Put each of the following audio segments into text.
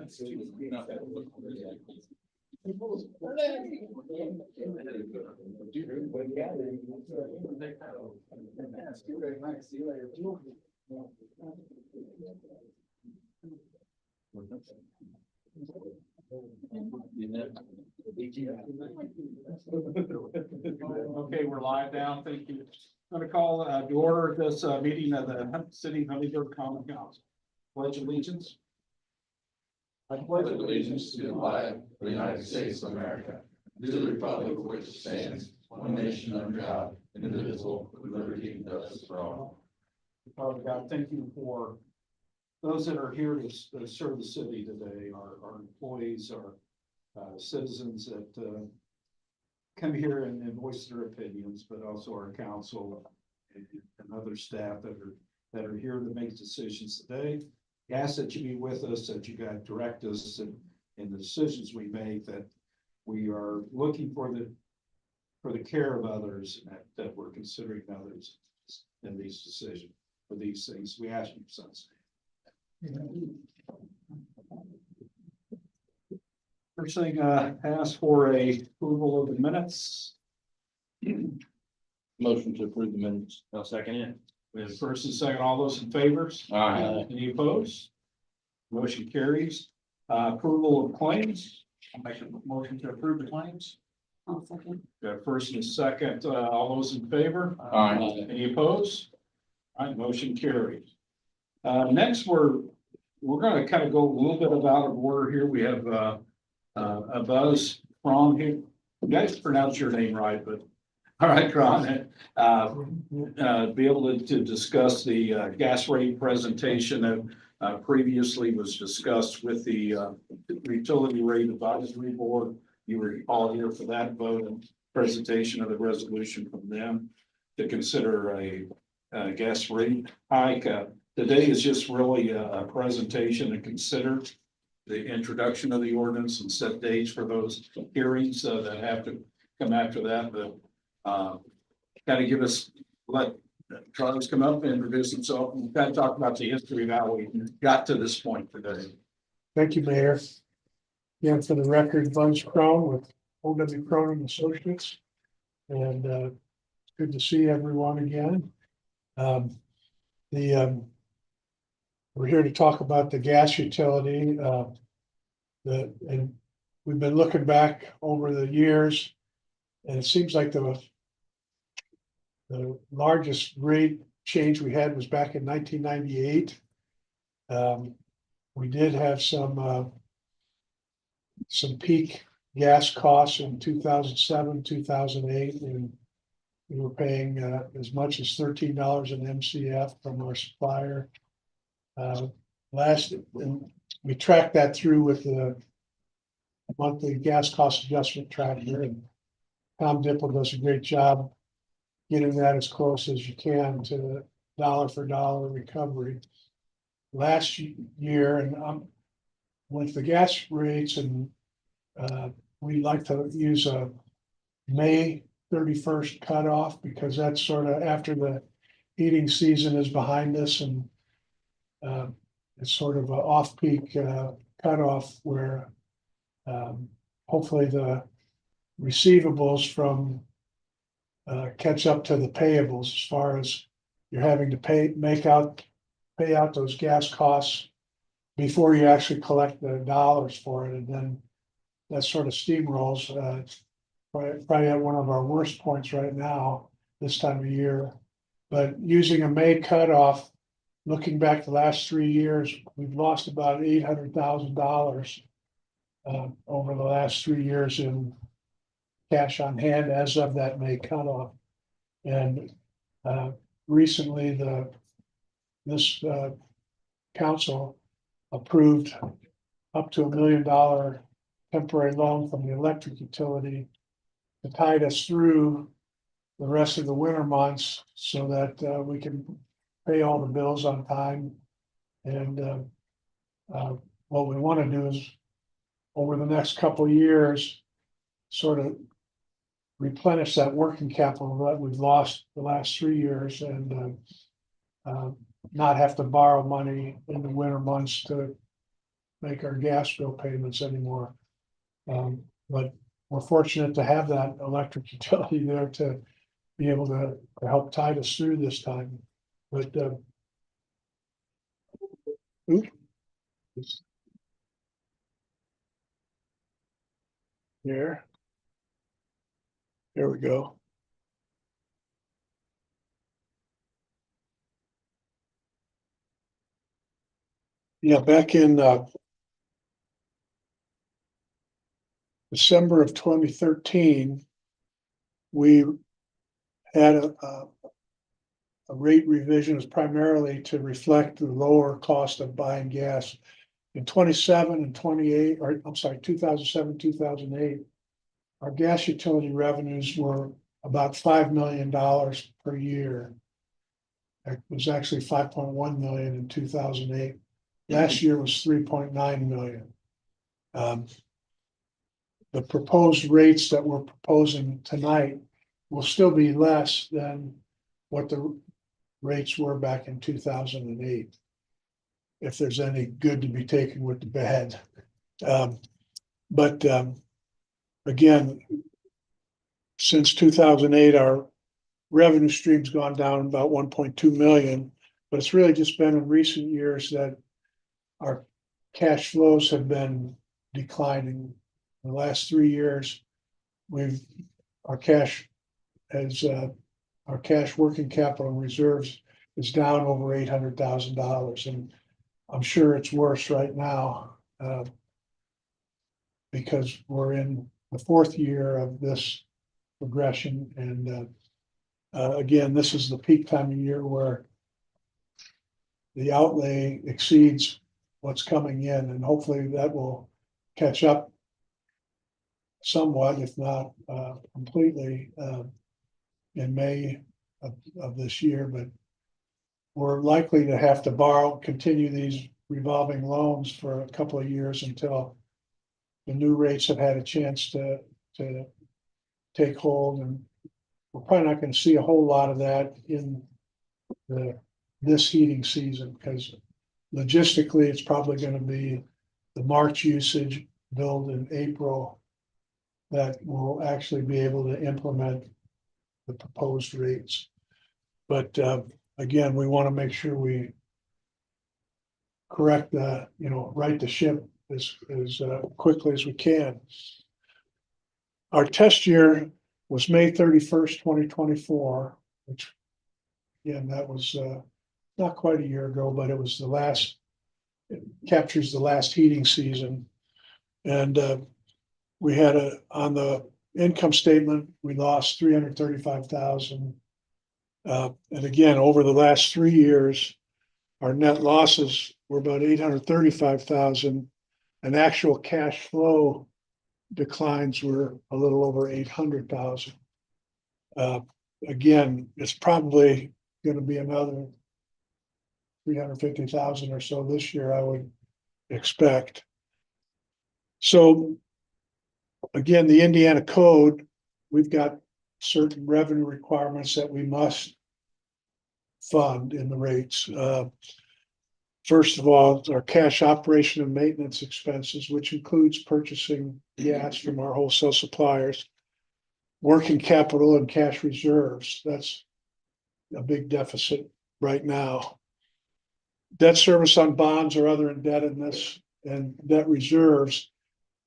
Okay, we're live now. Thank you. I'm going to call to order this meeting of the City of Huntington Common Council. Pledge allegiance. I pledge allegiance to the flag of the United States of America, to the republic for which it stands, one nation under God, indivisible, with liberty and justice for all. Father God, thank you for those that are here to serve the city today, our employees, our citizens that come here and voice their opinions, but also our council and other staff that are here to make decisions today. I ask that you be with us, that you guys direct us in the decisions we make, that we are looking for the care of others, and that we're considering others in these decisions for these things. We ask you, sons. First thing, ask for a approval of the minutes. Motion to approve the minutes. I'll second it. We have first and second, all those in favor? Aye. Any opposed? Motion carries. Approval of claims. I'll make a motion to approve the claims. I'll second. Got first and second, all those in favor? Aye. Any opposed? All right, motion carries. Next, we're gonna kind of go a little bit out of order here. We have a Buzz from here. You guys pronounce your name right, but all right, Ron. Be able to discuss the gas rate presentation that previously was discussed with the utility rate advisory board. You were all here for that vote and presentation of the resolution from them to consider a gas rate hike. Today is just really a presentation to consider the introduction of the ordinance and set dates for those hearings that have to come after that. But kind of let Charles come up and introduce himself and kind of talk about the history of how we got to this point today. Thank you, Mayor. Again, for the record, Buzz Crone with O.W. Crone and Associates. And it's good to see everyone again. We're here to talk about the gas utility. And we've been looking back over the years, and it seems like the largest rate change we had was back in 1998. We did have some peak gas costs in 2007, 2008, and we were paying as much as $13 an MCF from our supplier. We tracked that through with the monthly gas cost adjustment tracker, and Tom Dipple does a great job getting that as close as you can to dollar for dollar recovery. Last year, and with the gas rates, and we like to use a May 31st cutoff because that's sort of after the heating season is behind us, and it's sort of an off-peak cutoff where hopefully the receivables from catch up to the payables as far as you're having to pay out those gas costs before you actually collect the dollars for it, and then that sort of steamrolls. Probably at one of our worst points right now this time of year, but using a May cutoff. Looking back the last 3 years, we've lost about $800,000 over the last 3 years in cash on hand as of that May cutoff. And recently, this council approved up to $1 million temporary loan from the electric utility to tide us through the rest of the winter months so that we can pay all the bills on time. And what we want to do is over the next couple of years, sort of replenish that working capital that we've lost the last 3 years, and not have to borrow money in the winter months to make our gas bill payments anymore. But we're fortunate to have that electric utility there to be able to help tide us through this time. But There. There we go. Yeah, back in December of 2013, we had a rate revision was primarily to reflect the lower cost of buying gas. In 27 and 28, or I'm sorry, 2007, 2008, our gas utility revenues were about $5 million per year. It was actually 5.1 million in 2008. Last year was 3.9 million. The proposed rates that we're proposing tonight will still be less than what the rates were back in 2008. If there's any good to be taken with the bad. But again, since 2008, our revenue stream's gone down about 1.2 million, but it's really just been in recent years that our cash flows have been declining. In the last 3 years, our cash working capital reserves is down over $800,000, and I'm sure it's worse right now because we're in the 4th year of this progression, and again, this is the peak time of year where the outlay exceeds what's coming in, and hopefully that will catch up somewhat, if not completely, in May of this year. But we're likely to have to continue these revolving loans for a couple of years until the new rates have had a chance to take hold, and we're probably not going to see a whole lot of that in this heating season, because logistically it's probably going to be the March usage billed in April that will actually be able to implement the proposed rates. But again, we want to make sure we correct right the ship as quickly as we can. Our test year was May 31st, 2024, which again, that was not quite a year ago, but it captures the last heating season. And we had on the income statement, we lost $335,000. And again, over the last 3 years, our net losses were about $835,000, and actual cash flow declines were a little over $800,000. Again, it's probably going to be another $350,000 or so this year, I would expect. So again, the Indiana code, we've got certain revenue requirements that we must fund in the rates. First of all, our cash operation and maintenance expenses, which includes purchasing gas from our wholesale suppliers, working capital and cash reserves. That's a big deficit right now. Debt service on bonds or other indebtedness and debt reserves.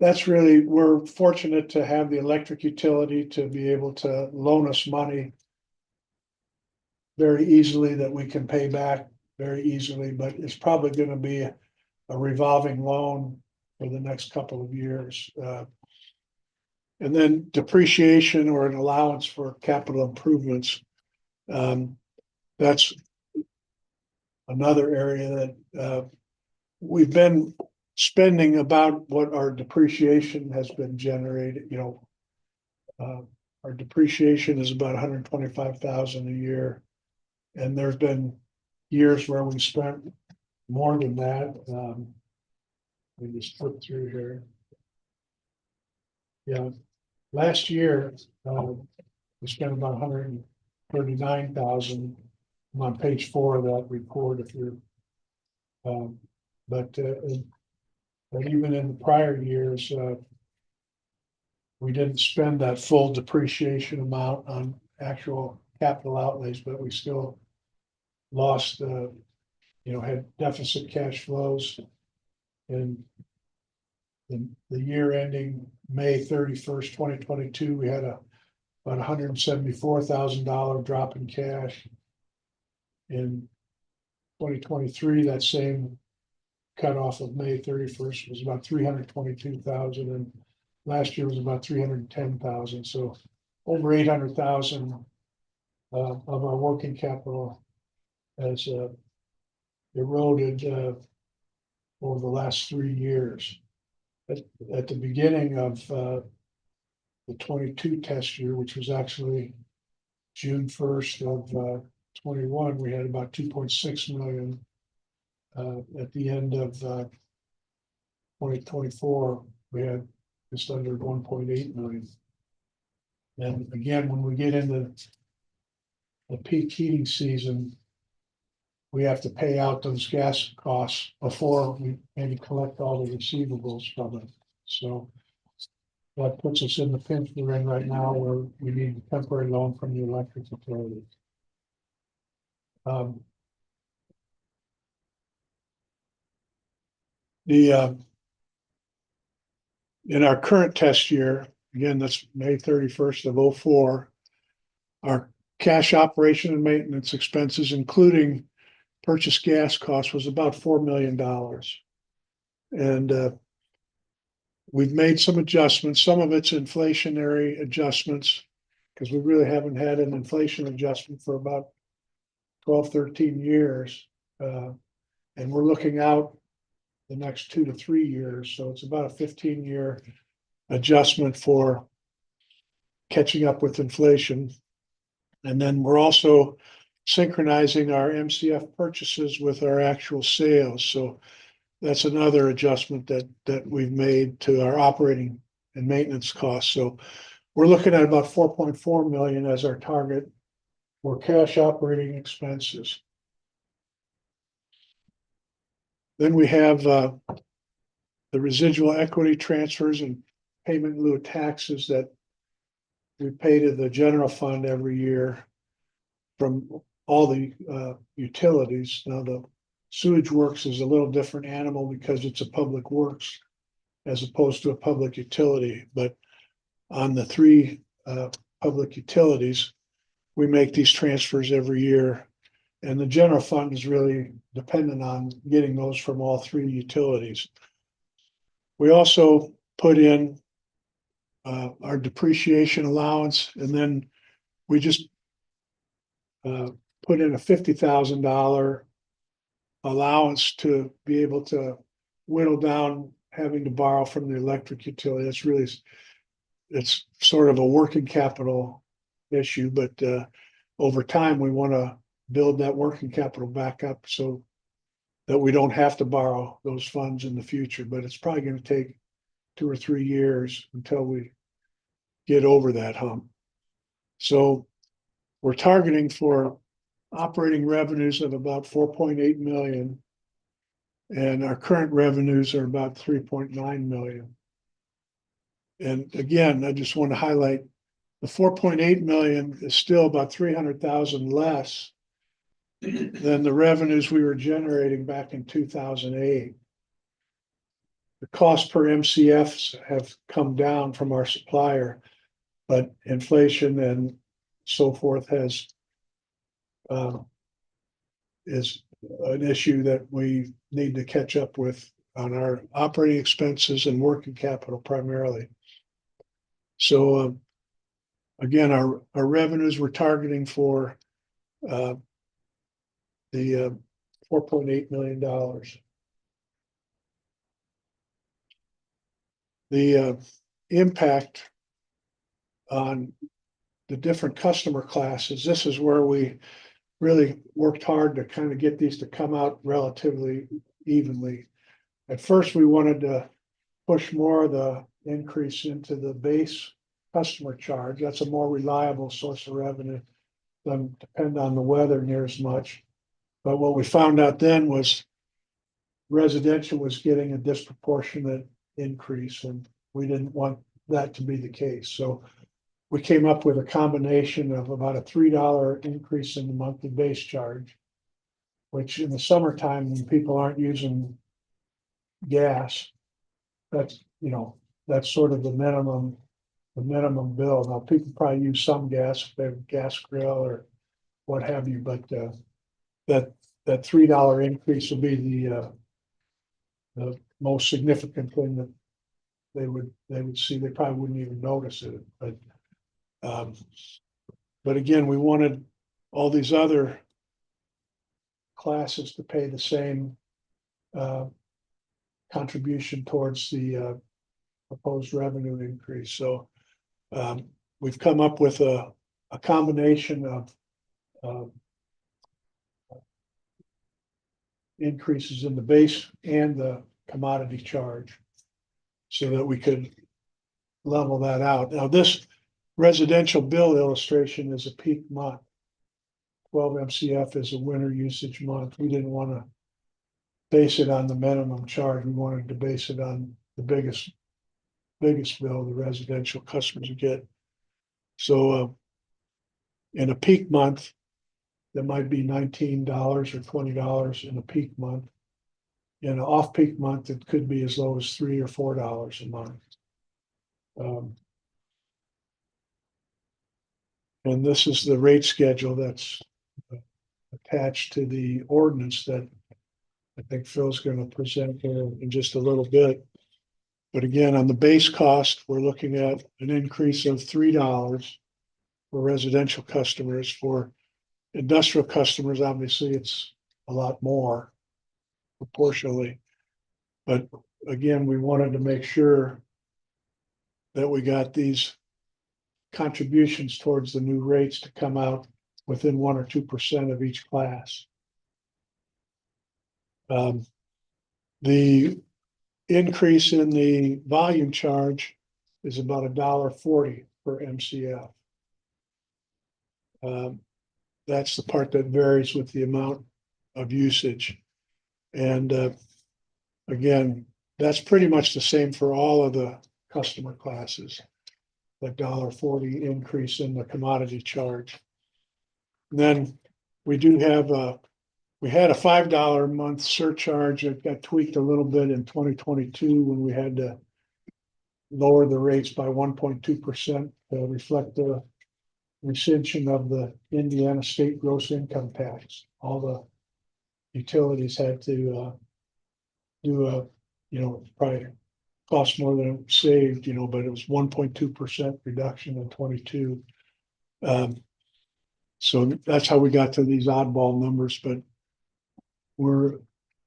We're fortunate to have the electric utility to be able to loan us money very easily that we can pay back very easily, but it's probably going to be a revolving loan for the next couple of years. And then depreciation or an allowance for capital improvements. That's another area that we've been spending about what our depreciation has been generated. Our depreciation is about $125,000 a year, and there's been years where we spent more than that. We just flip through here. Yeah, last year we spent about $139,000. I'm on page 4 of that report. If you're, but But even in the prior years, we didn't spend that full depreciation amount on actual capital outlays, but we still lost, had deficit cash flows. And the year ending May 31st, 2022, we had about $174,000 drop in cash. In 2023, that same cutoff of May 31st was about 322,000, and last year was about 310,000. So over 800,000 of our working capital has eroded over the last 3 years. At the beginning of the 22 test year, which was actually June 1st of 21, we had about 2.6 million. At the end of 2024, we had just under 1.8 million. And again, when we get into the peak heating season, we have to pay out those gas costs before we maybe collect all the receivables from it. So that puts us in the pinch we're in right now, where we need a temporary loan from the electric utility. In our current test year, again, that's May 31st of 2004, our cash operation and maintenance expenses, including purchase gas costs, was about $4 million. And we've made some adjustments. Some of it's inflationary adjustments, because we really haven't had an inflation adjustment for about 12, 13 years. And we're looking out the next 2 to 3 years. So it's about a 15-year adjustment for catching up with inflation. And then we're also synchronizing our MCF purchases with our actual sales. So that's another adjustment that we've made to our operating and maintenance costs. So we're looking at about 4.4 million as our target for cash operating expenses. Then we have the residual equity transfers and payment in lieu of taxes that we pay to the general fund every year from all the utilities. Now, the sewage works is a little different animal because it's a public works as opposed to a public utility. But on the 3 public utilities, we make these transfers every year. And the general fund is really dependent on getting those from all 3 utilities. We also put in our depreciation allowance, and then we just put in a $50,000 allowance to be able to whittle down having to borrow from the electric utility. That's really, it's sort of a working capital issue, but over time we want to build that working capital back up so that we don't have to borrow those funds in the future. But it's probably going to take 2 or 3 years until we get over that hump. So we're targeting for operating revenues of about 4.8 million, and our current revenues are about 3.9 million. And again, I just want to highlight the 4.8 million is still about 300,000 less than the revenues we were generating back in 2008. The cost per MCFs have come down from our supplier, but inflation and so forth has is an issue that we need to catch up with on our operating expenses and working capital primarily. So again, our revenues we're targeting for the $4.8 million. The impact on the different customer classes, this is where we really worked hard to kind of get these to come out relatively evenly. At first, we wanted to push more of the increase into the base customer charge. That's a more reliable source of revenue. Doesn't depend on the weather near as much. But what we found out then was residential was getting a disproportionate increase, and we didn't want that to be the case, so. We came up with a combination of about a $3 increase in the monthly base charge. Which in the summertime, when people aren't using gas. That's, that's sort of the minimum bill. Now, people probably use some gas, if they have a gas grill or what have you, but that $3 increase will be the most significant thing that they would see. They probably wouldn't even notice it, but again, we wanted all these other classes to pay the same contribution towards the proposed revenue increase. So we've come up with a combination of increases in the base and the commodity charge so that we could level that out. Now, this residential bill illustration is a peak month. 12 MCF is a winter usage month. We didn't want to base it on the minimum charge. We wanted to base it on the biggest bill the residential customers get. So in a peak month, that might be $19 or $20 in a peak month. In an off-peak month, it could be as low as $3 or $4 a month. And this is the rate schedule that's attached to the ordinance that I think Phil's going to present here in just a little bit. But again, on the base cost, we're looking at an increase of $3 for residential customers. For industrial customers, obviously, it's a lot more proportionally. But again, we wanted to make sure that we got these contributions towards the new rates to come out within 1 or 2% of each class. The increase in the volume charge is about $1.40 per MCF. That's the part that varies with the amount of usage. And again, that's pretty much the same for all of the customer classes. That $1.40 increase in the commodity charge. And then we do have we had a $5 a month surcharge that got tweaked a little bit in 2022 when we had to lower the rates by 1.2% to reflect the rescission of the Indiana state gross income tax. All the utilities had to do probably cost more than it saved, but it was 1.2% reduction in 22. So that's how we got to these oddball numbers, but we're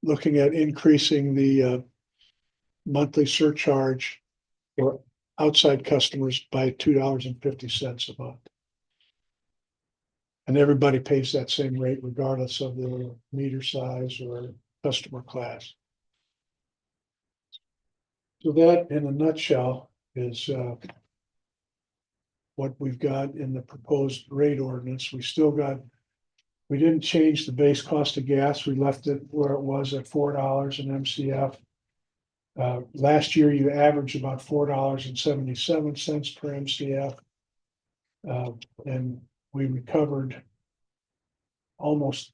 looking at increasing the monthly surcharge for outside customers by $2.50 a month. And everybody pays that same rate regardless of their meter size or customer class. So that, in a nutshell, is what we've got in the proposed rate ordinance. We didn't change the base cost of gas. We left it where it was at $4 an MCF. Last year, you averaged about $4.77 per MCF. And we recovered almost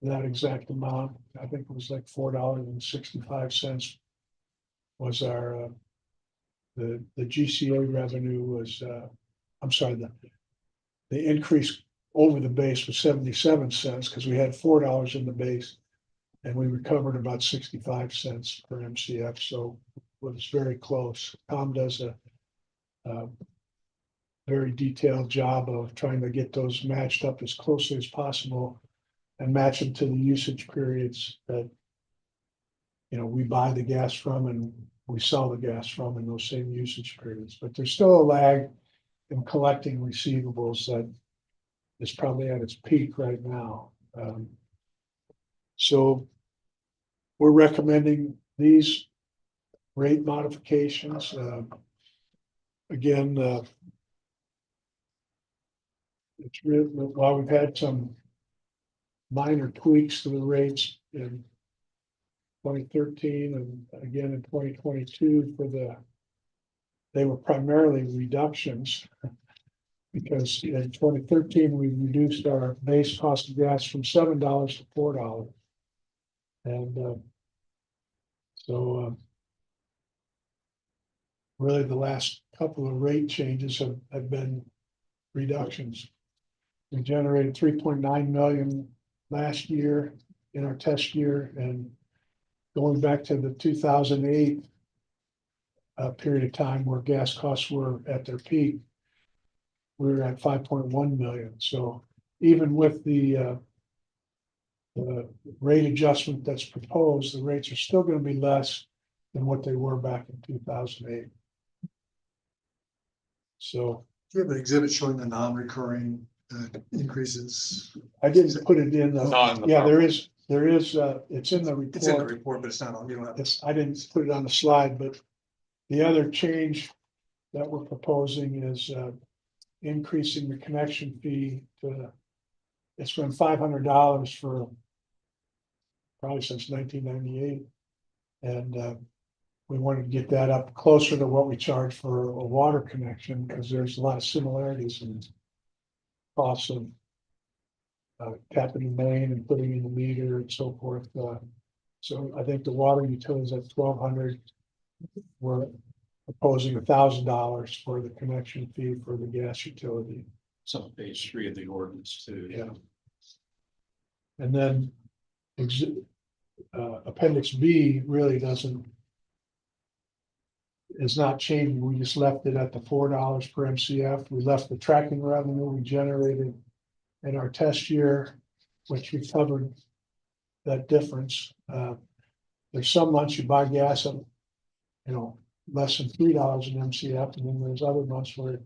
that exact amount. I think it was like $4.65 was our the GCA revenue was I'm sorry, the increase over the base was 77 cents because we had $4 in the base and we recovered about 65 cents per MCF. So it was very close. Tom does a very detailed job of trying to get those matched up as closely as possible and match them to the usage periods that we buy the gas from and we sell the gas from in those same usage periods. But there's still a lag in collecting receivables that is probably at its peak right now. So we're recommending these rate modifications. Again, it's really, while we've had some minor tweaks to the rates in 2013 and again in 2022 they were primarily reductions. Because in 2013, we reduced our base cost of gas from $7 to $4. And really the last couple of rate changes have been reductions. We generated 3.9 million last year in our test year, and going back to the 2008 period of time where gas costs were at their peak, we were at 5.1 million. So even with the rate adjustment that's proposed, the rates are still going to be less than what they were back in 2008. So Do you have an exhibit showing the non-recurring increases? I didn't put it in. Not in the Yeah, there is, it's in the It's in the report. report, but it's not on, you don't have. I didn't put it on the slide, but the other change that we're proposing is increasing the connection fee to, it's been $500 for probably since 1998. And we wanted to get that up closer to what we charge for a water connection, because there's a lot of similarities in costs of tapping the main and putting in the meter and so forth. So I think the water utilities at 1,200, we're proposing $1,000 for the connection fee for the gas utility. It's on page 3 of the ordinance too. Yeah. And then appendix B really is not changing. We just left it at the $4 per MCF. We left the tracking revenue we generated in our test year, which we covered that difference. There's some months you buy gas at, less than $3 an MCF, and then there's other months where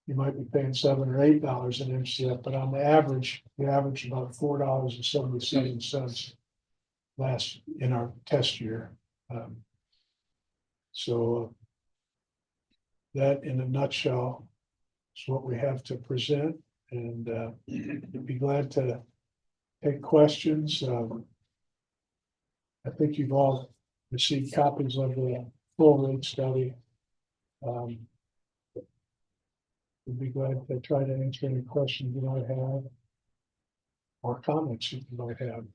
you might be paying $7 or $8 an MCF, but on the average, we average about $4.77 last in our test year. So that in a nutshell is what we have to present, and I'd be glad to take questions. I think you've all received copies of the full rate study. We'd be glad to try to answer any questions you might have or comments you might have.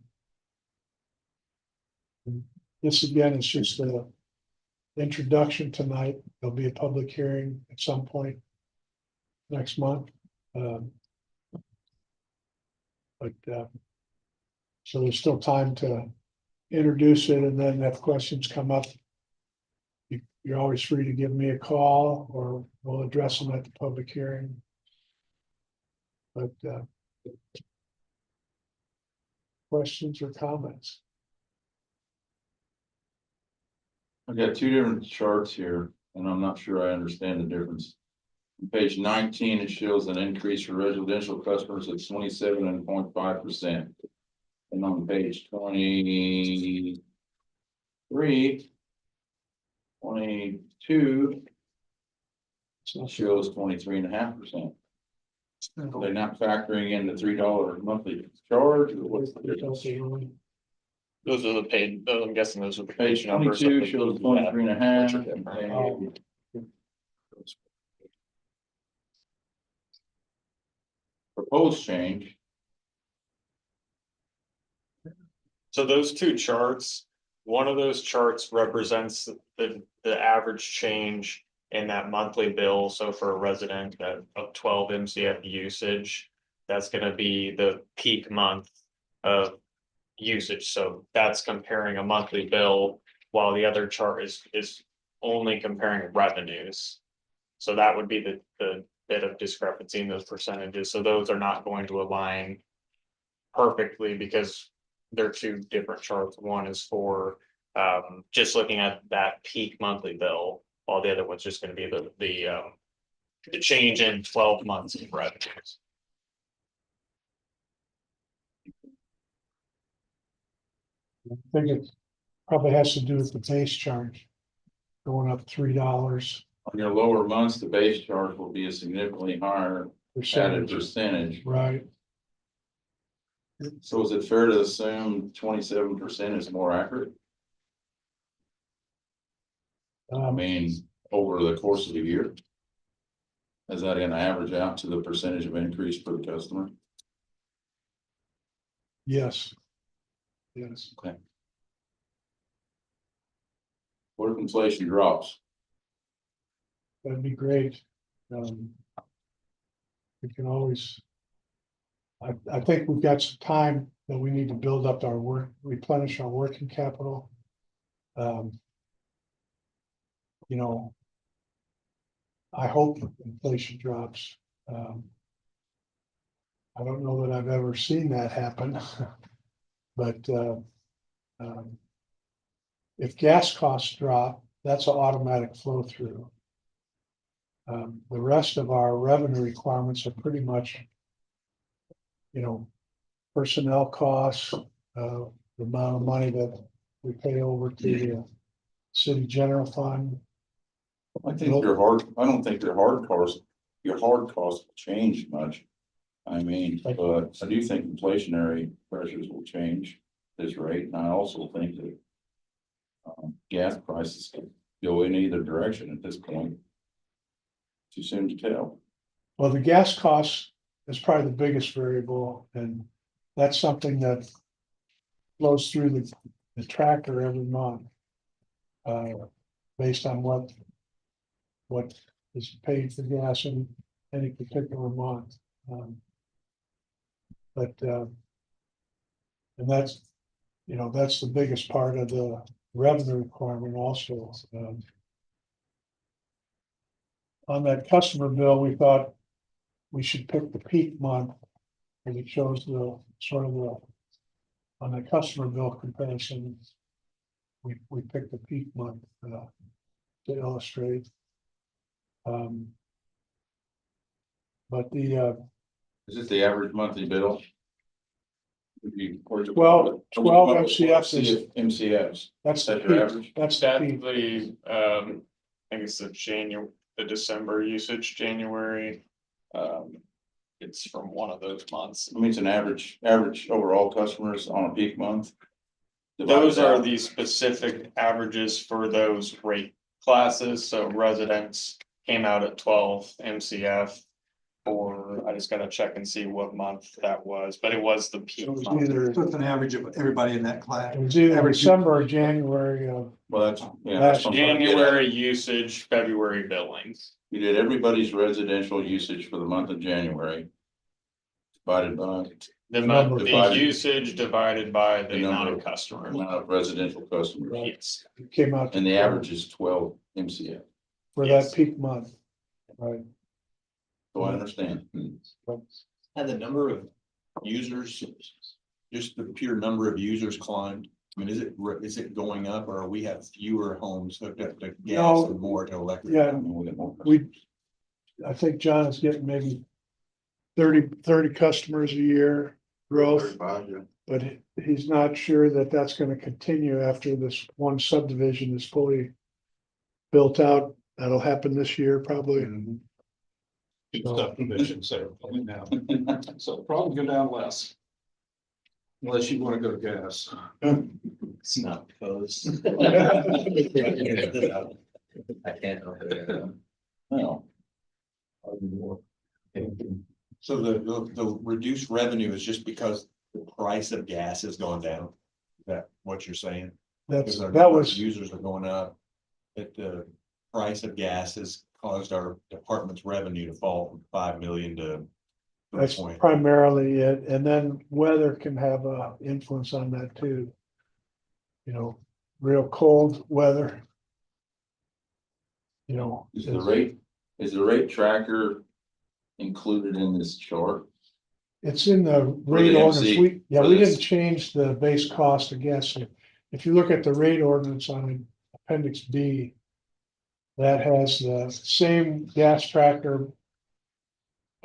And this again is just a introduction tonight. There'll be a public hearing at some point next month. So there's still time to introduce it, and then if questions come up, you're always free to give me a call, or we'll address them at the public hearing. But questions or comments? I've got two different charts here, and I'm not sure I understand the difference. On page 19, it shows an increase for residential customers at 27.5%. And on page 22, it shows 23.5%. Are they not factoring in the $3 monthly charge, or what's the difference? Those are the paid, I'm guessing those are the Page page numbers. 22 shows 23.5. Proposed change. So those two charts, one of those charts represents the average change in that monthly bill. So for a resident of 12 MCF usage, that's gonna be the peak month of usage. So that's comparing a monthly bill, while the other chart is only comparing revenues. So that would be the bit of discrepancy in those percentages. So those are not going to align perfectly because they're two different charts. One is for just looking at that peak monthly bill, while the other one's just going to be the change in 12 months of revenues. I think it probably has to do with the base charge going up $3 On your lower months, the base charge will be a significantly higher added percentage. Right. So is it fair to assume 27% is more accurate? I mean, over the course of the year? Is that gonna average out to the percentage of increase for the customer? Yes. Yes, What if inflation drops? that'd be great. We can always. I think we've got some time that we need to build up our work, replenish our working capital. You know. I hope inflation drops. I don't know that I've ever seen that happen. But if gas costs drop, that's an automatic flow through. The rest of our revenue requirements are pretty much, you know, personnel costs, the amount of money that we pay over to the city general fund. I don't think your hard costs will change much. I mean, but I do think inflationary pressures will change this rate, and I also think that. Gas prices could go in either direction at this point. Too soon to tell. Well, the gas costs is probably the biggest variable, and that's something that flows through the tracker every month. Based on what is paid for gas in any particular month. And that's, you know, that's the biggest part of the revenue requirement also. On that customer bill, we thought we should pick the peak month, and it shows the sort of the, on the customer bill comparison, we picked the peak month to illustrate. But the Is it the average monthly bill? 12 MCFs is, MCFs, that's the that's your peak, average? that's the That's peak. the, I think it's the December usage, January. It's from one of those months. I mean, it's an average overall customers on a peak month. Those are the specific averages for those rate classes, so residents came out at 12 MCF. Or I just gotta check and see what month that was, but it was the peak It was month. either, So it's an average of everybody in that class. it was either Average December or January of, Well, that's, yeah. that's what I'm trying to get at. January usage, February billings. You did everybody's residential usage for the month of January. Divided by The number month, of the divided- usage divided by the The number amount of- of customers. amount of residential customers, Yes, it came out. to and the 12 average is 12 MCF, For Yes. that peak month, right? so I understand. And the number of users, just the pure number of users climbed. I mean, is it going up, or we have fewer homes hooked up to gas No. and more to electric? Yeah, We I think John is getting maybe 30 customers a year growth, but he's not sure that that's gonna continue after this one subdivision is fully built out. That'll happen this year, probably. Subdivisions that are pulling down, so probably go down less. Unless you wanna go to gas. It's not close. I can't. No, So the reduced revenue is just because the price of gas has gone down? Is that what you're saying? Because our That was, users are going up, that the price of gas has caused our department's revenue to fall from 5 million to. that's 3 point. primarily it, and then weather can have a influence on that too. You know, real cold weather. You know. is the rate tracker included in this chart? It's in the rate the ordinance, MC, we for didn't this. change the base cost of gas. If you look at the rate ordinance on appendix D. That has the same gas tracker.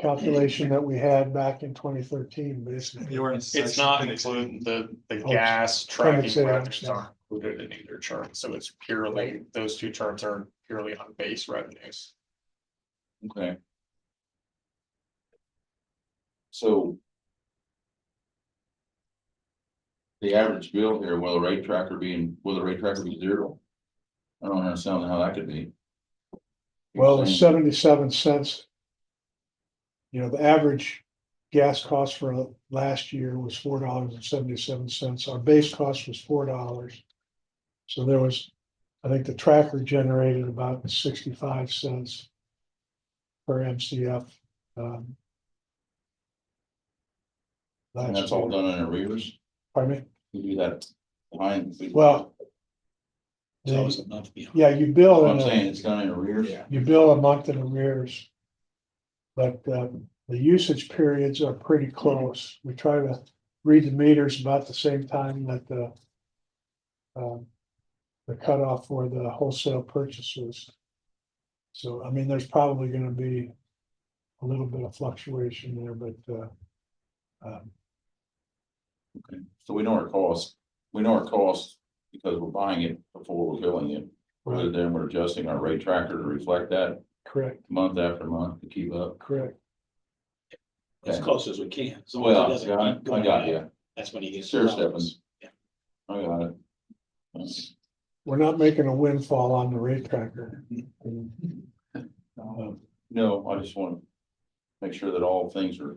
Calculation that we had back in 2013, basically. it's not including the Oh, gas tracking say, revenues yeah. aren't included in either chart, so it's purely, those two charts are purely on base revenues. Okay. So. The average bill here, will the rate tracker be zero? I don't understand how that could be. Well, it's 77 cents. You know, the average gas cost for last year was $4.77. Our base cost was $4. So there was, I think the tracker generated about 65 cents per MCF. um, And last that's all year. done in arrears. Pardon me? We do that behind. Well, yeah, you bill I'm in saying a, it's done in arrears. you bill a month in arrears. But the usage periods are pretty close. We try to read the meters about the same time that the cutoff for the wholesale purchases. So, I mean, there's probably gonna be a little bit of fluctuation there, but Okay, so we know our costs, because we're buying it before we're billing it. Rather than we're adjusting our rate tracker to reflect that correct, month after month to keep up. correct. As close as we can. So Well, I got you. That's when you get. Sure, Stephens. I got it. We're not making a windfall on the rate tracker. No, I just want to make sure that all things are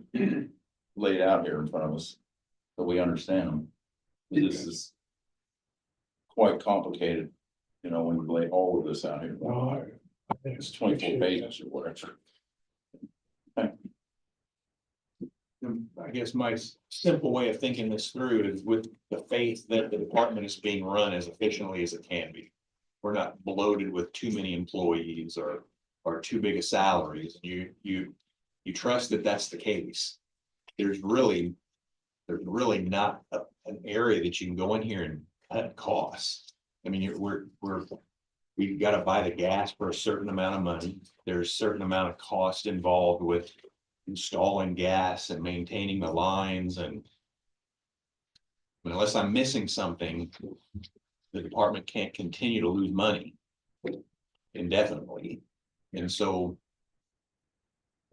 laid out here in front of us, that we understand them. This is quite complicated, you know, when we lay all of this out here. It's 24 pages or whatever. I guess my simple way of thinking this through is with the faith that the department is being run as efficiently as it can be. We're not bloated with too many employees or too big of salaries. You trust that that's the case. There's really not an area that you can go in here and cut costs. I mean, we've got to buy the gas for a certain amount of money. There's a certain amount of cost involved with installing gas and maintaining the lines and unless I'm missing something, the department can't continue to lose money indefinitely. And so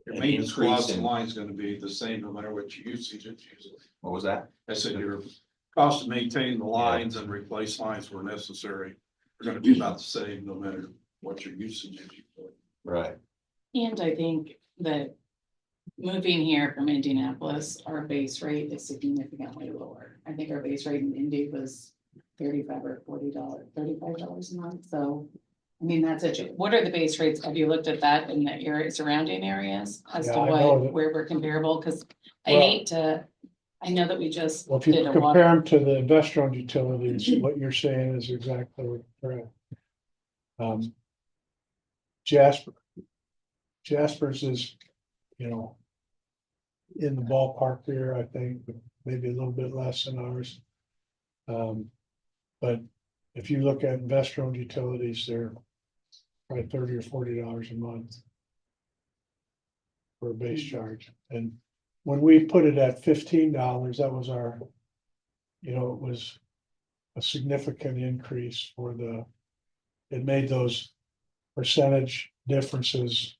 Your an maintenance increase cost in- in line is gonna be the same no matter what you use. what was that? I said your cost to maintain the lines and replace lines where necessary are gonna be about the same no matter what your usage is. Right. And I think that moving here from Indianapolis, our base rate is significantly lower. I think our base rate in Indy was $35 or $35 a month. So, I mean, that's it. What are the base rates? Have you looked at that in the area surrounding areas as to Yeah, I know that- where we're comparable? Because I Well- hate to, I know that we just Well, if you did a compare water. them to the investor-owned utilities, what you're saying is exactly correct. Jasper's is, you know, in the ballpark here, I think, but maybe a little bit less than ours. But if you look at investor-owned utilities, they're probably $30 or $40 a month for a base charge. And when we put it at $15, that was our, you know, it was a significant increase for it made those percentage differences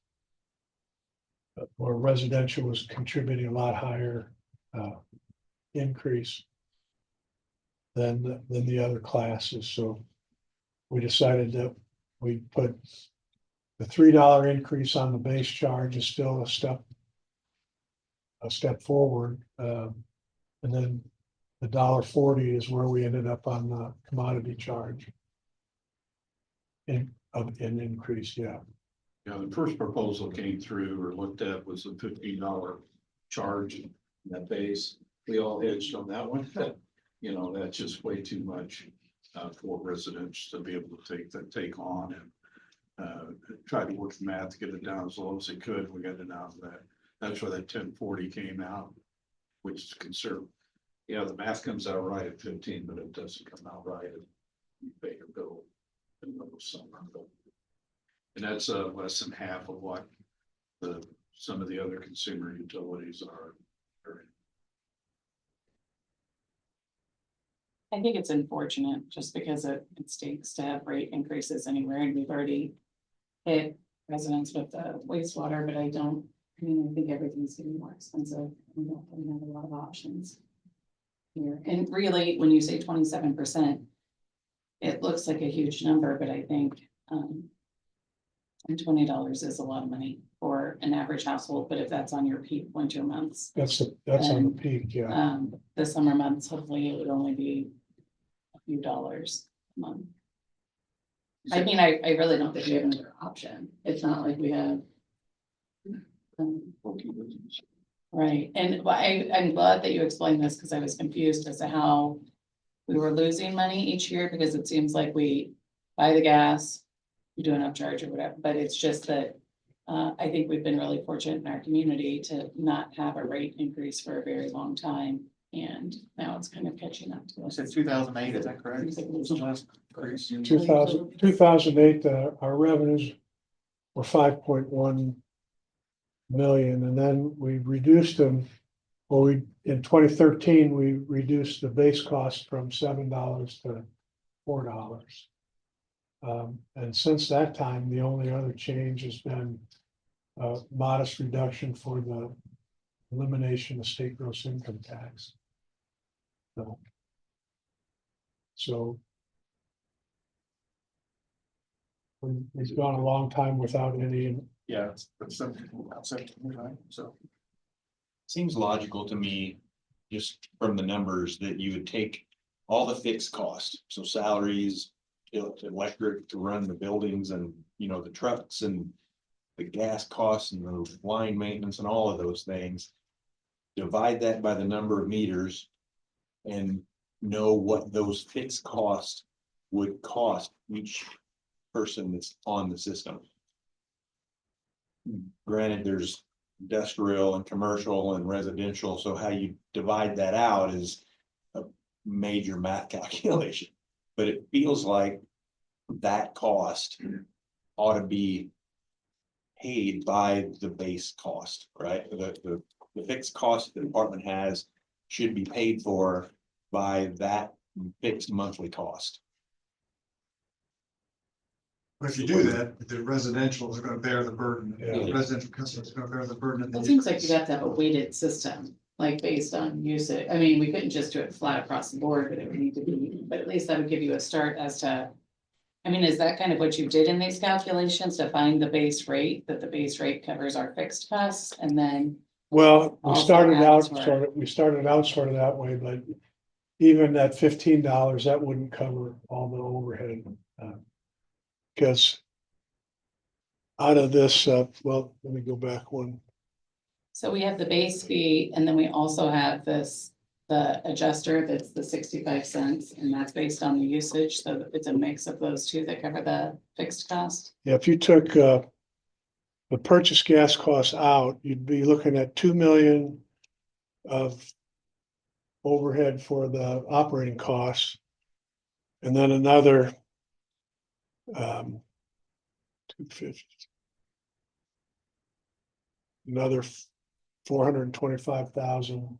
where residential was contributing a lot higher increase than the other classes. So we decided that we put the $3 increase on the base charge is still a step forward. And then the $1.40 is where we ended up on the commodity charge. An increase, yeah. Yeah, the first proposal came through or looked at was a $15 charge in that base. We all hedged on that one. You know, that's just way too much for residents to be able to take on and tried to work the math to get it down as low as they could. We got it down to that. That's where that 1040 came out, which is conservative. Yeah, the math comes out right at 15, but it doesn't come out right. You pay your bill in the middle of summer. And that's less than half of what some of the other consumer utilities are. I think it's unfortunate just because it stinks to have rate increases anywhere and we've already hit residents with the wastewater, but I think everything's getting more expensive. We don't really have a lot of options here. And really, when you say 27%, it looks like a huge number, but I think And $20 is a lot of money for an average household, but if that's on your peak winter months, That's on the peak, yeah. the summer months, hopefully it would only be a few dollars a month. I mean, I really don't think we have another option. It's not like we have. Right, and I'm glad that you explained this because I was confused as to how we were losing money each year because it seems like we buy the gas, we do an upcharge or whatever, but it's just that I think we've been really fortunate in our community to not have a rate increase for a very long time. And now it's kind of catching up to us. 2008, is that correct? 2008, our revenues were 5.1 million, and then we reduced them. Well, in 2013, we reduced the base cost from $7 to $4. And since that time, the only other change has been a modest reduction for the elimination of state gross income tax. So we've gone a long time without any. Yeah, so. Seems logical to me, just from the numbers, that you would take all the fixed costs, so salaries, electric to run the buildings and, the trucks and the gas costs and the line maintenance and all of those things. Divide that by the number of meters and know what those fixed costs would cost each person that's on the system. Granted, there's industrial and commercial and residential, so how you divide that out is a major math calculation. But it feels like that cost ought to be paid by the base cost, right? The fixed cost the department has should be paid for by that fixed monthly cost. But if you do that, the residential are gonna bear the burden. Yeah. The residential customers are gonna bear the burden. of the It seems like increase. you'd have to have a weighted system, like based on usage. I mean, we couldn't just do it flat across the board, but it would need to be, but at least that would give you a start as to. I mean, is that kind of what you did in these calculations to find the base rate, that the base rate covers our fixed costs and then? Well, we Also started adds out to our- sort of that way, but even at $15, that wouldn't cover all the overhead. Because out of this, well, let me go back one. So we have the base fee and then we also have the adjuster that's the 65 cents and that's based on the usage. So it's a mix of those two that cover the fixed cost. Yeah, if you took the purchase gas costs out, you'd be looking at 2 million of overhead for the operating costs. And then another 250. Another 425,000.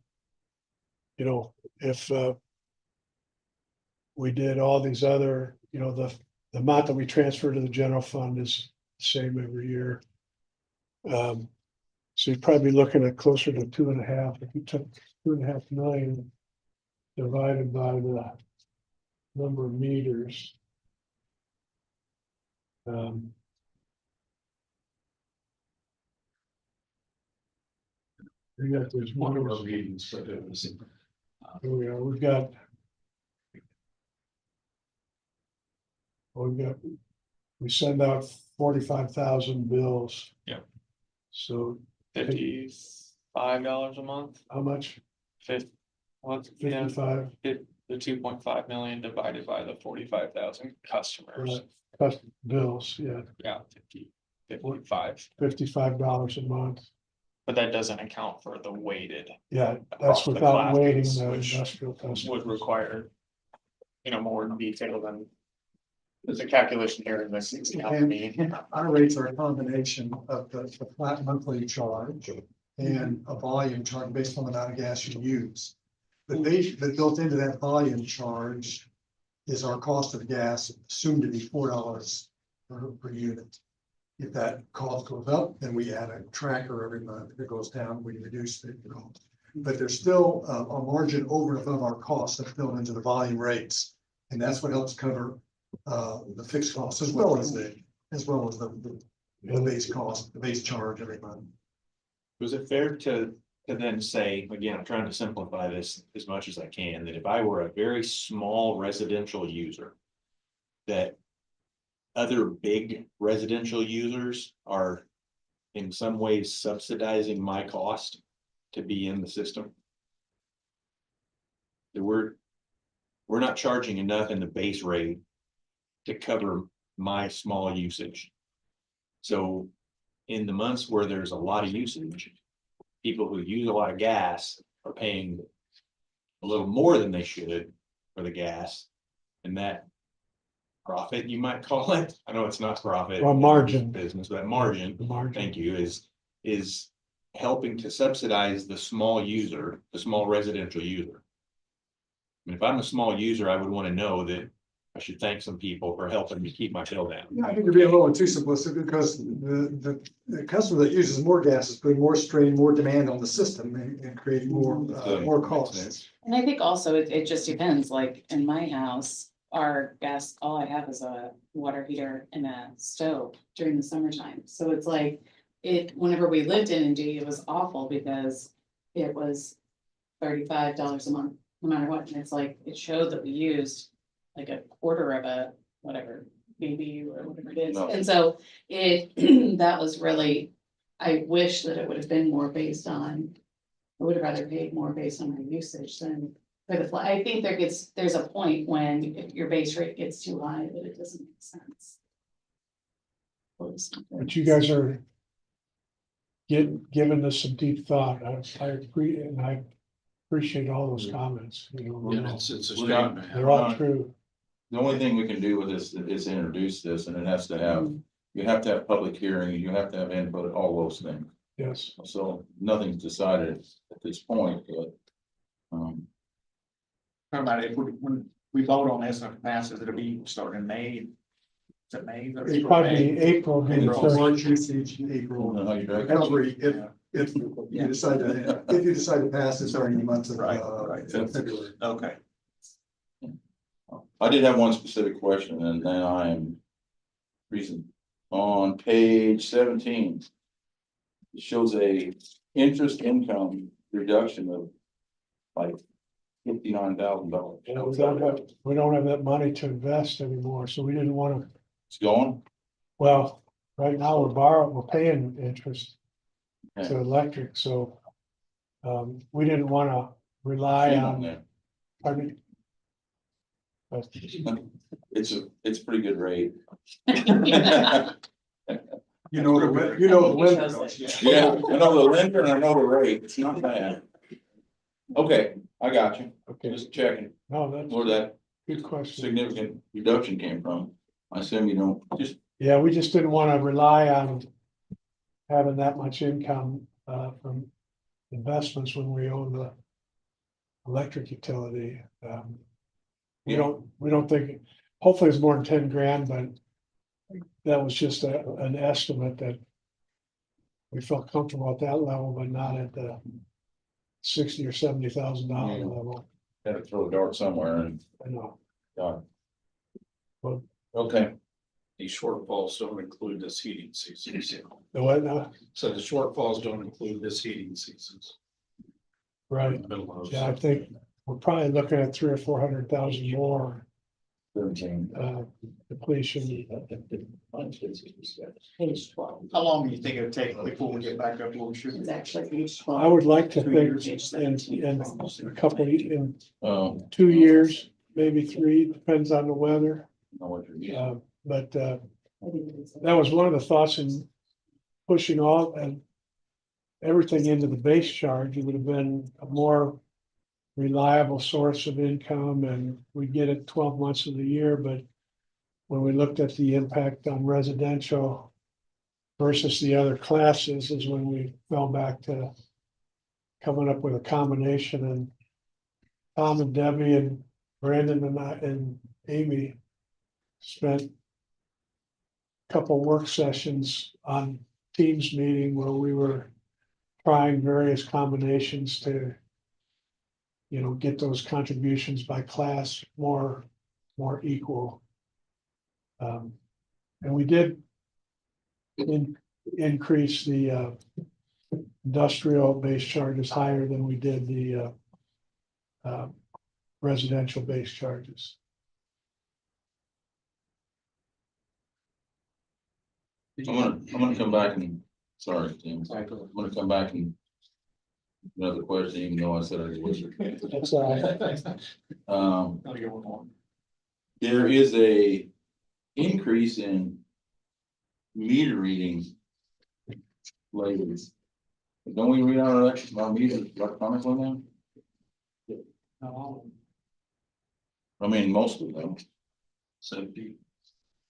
If we did all these other, the amount that we transfer to the general fund is the same every year. So you'd probably be looking at closer to 2.5, if you took 2.5 million divided by the number of meters. We got this One of our meetings, but it was. Here we are, we send out 45,000 bills. Yeah. So $55 a month, how much? what's, 55, the 2.5 million divided by the 45,000 customers. custom bills, yeah, Yeah, 55, $55 a month. but that doesn't account for the weighted, Yeah, Across that's the without weighting classes, the which industrial customers. would require. More detail than. There's a calculation here in this. Our rates are a combination of the flat monthly charge and a volume charge based on the amount of gas you use. But built into that volume charge is our cost of gas, assumed to be $4 per unit. If that cost goes up, then we add a tracker every month. If it goes down, we reduce the cost. But there's still a margin over and above our costs that's built into the volume rates. And that's what helps cover the fixed costs as well as the base cost, the base charge every month. Was it fair to then say, again, I'm trying to simplify this as much as I can, that if I were a very small residential user, that other big residential users are in some ways subsidizing my cost to be in the system? That we're not charging enough in the base rate to cover my small usage. So in the months where there's a lot of usage, people who use a lot of gas are paying a little more than they should for the gas. And that profit, you might call it, I know it's not profit. Or margin. Business, but margin, The margin. thank you, is helping to subsidize the small user, the small residential user. I mean, if I'm a small user, I would want to know that I should thank some people for helping me keep my bill down. Yeah, I think you're being a little too simplistic because the customer that uses more gas is putting more strain, more demand on the system and creating more costs. And I think also it just depends, like in my house, our gas, all I have is a water heater and a stove during the summertime. So it's like, whenever we lived in Indy, it was awful because it was $35 a month, no matter what. And it's like, it showed that we used like a quarter of a, whatever, BBU or whatever it is. No. And so that was really, I wish that it would have been more based on, I would have rather paid more based on my usage than for the, I think there's a point when if your base rate gets too high that it doesn't make sense. But you guys are giving this some deep thought. I agree, and I appreciate all those comments, you know. And it's a Well, statement. They're all true. The only thing we can do with this is introduce this, and it has to have, you have to have public hearing, you have to have input, all those things. Yes. So nothing's decided at this point, but. How about if when we vote on this and if it passes, it'll be starting in May? Is it May? It's probably April, maybe April, first. March, usage, I don't April, know how you do it. recovery, if you decide to pass this during the month of Right. February. Okay. I did have one specific question, and then I am reason on page 17. It shows a interest income reduction of like $59,000. We don't have that money to invest anymore, so we didn't want to, It's gone. well, right now we're paying interest to electric, so. We didn't want to rely Shame on on, that. pardon me? But It's a pretty good rate. You know, the limit goes, yeah. Yeah, I know the lender and I know the rate. It's not bad. Okay, I got you. Okay, Just checking no, that's where that a good question. significant reduction came from. I assume you don't just, Yeah, we just didn't want to rely on having that much income from investments when we own the electric utility. We don't think, hopefully it's more than 10 grand, but that was just an estimate that we felt comfortable at that level, but not at the $60,000 or $70,000 Yeah. level. had to throw a dart somewhere and, I know. okay, These shortfalls don't include this heating season. The what now? So the shortfalls don't include this heating seasons. Right, yeah, I think we're probably looking at 300,000 or 400,000 more 17. depletion. Page 12. How long do you think it'll take before we get back up to what we should? It's actually page 12. I would like to 2 think years. in a couple, in Oh, 2 years, maybe 3, depends on the weather. know what you're getting. But I think it is. that was one of the thoughts in pushing all and everything into the base charge. It would have been a more reliable source of income, and we get it 12 months of the year. But when we looked at the impact on residential versus the other classes is when we fell back to coming up with a combination. And Tom and Debbie and Brandon and I and Amy spent a couple work sessions on Teams meeting where we were trying various combinations to, you know, get those contributions by class more equal. And we did increase the industrial base charges higher than we did the residential base charges. I'm gonna come back and, sorry, Tim, Sorry, I'm gonna come back and another question, even though I said I was. That's all right. Gotta get one more. There is a increase in meter readings lately. Don't we read our meters electronically now? No, I mean, most of them. safety.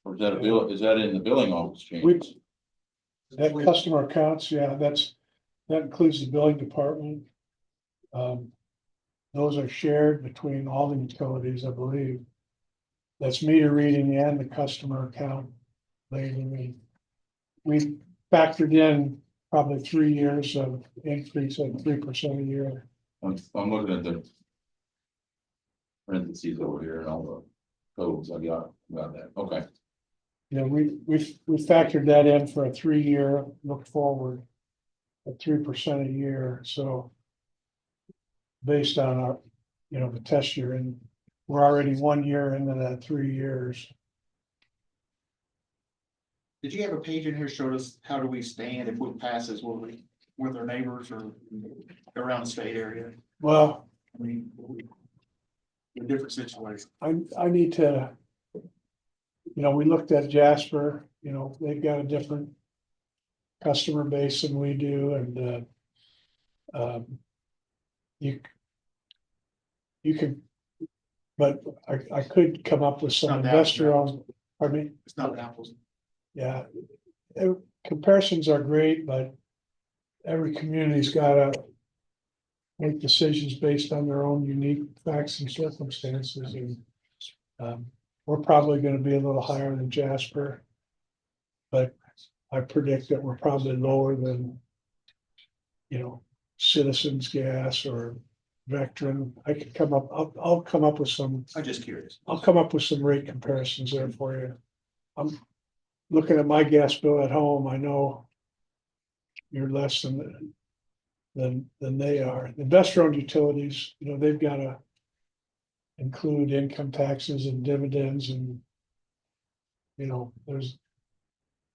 Or is that a bill, is that in the billing office change? We- That customer accounts, yeah, that includes the billing department. Those are shared between all the utilities, I believe. That's meter reading and the customer account. We factored in probably 3 years of increase at 3% a year. I'm looking at the parentheses over here and all the codes. I got that. Okay. You know, we factored that in for a 3-year look forward. At 3% a year, so. Based on our, you know, the test year, and we're already 1 year into that 3 years. Did you have a page in here showed us how do we stand if we passes, will we, with our neighbors or around the state area? Well, I mean, in different situations. I need to. You know, we looked at Jasper, you know, they've got a different. Customer base than we do, and you can. But I could come up with some Not that, investor no. on, pardon me, It's not apples. yeah. Comparisons are great, but every community's gotta. Make decisions based on their own unique facts and circumstances, and we're probably gonna be a little higher than Jasper. But I predict that we're probably lower than. You know, Citizens Gas or Vectren. I could come up, I'll come up with some, I'm just curious. I'll come up with some rate comparisons there for you. I'm looking at my gas bill at home, I know. You're less than they are. Investor-owned utilities, you know, they've gotta. Include income taxes and dividends and. You know,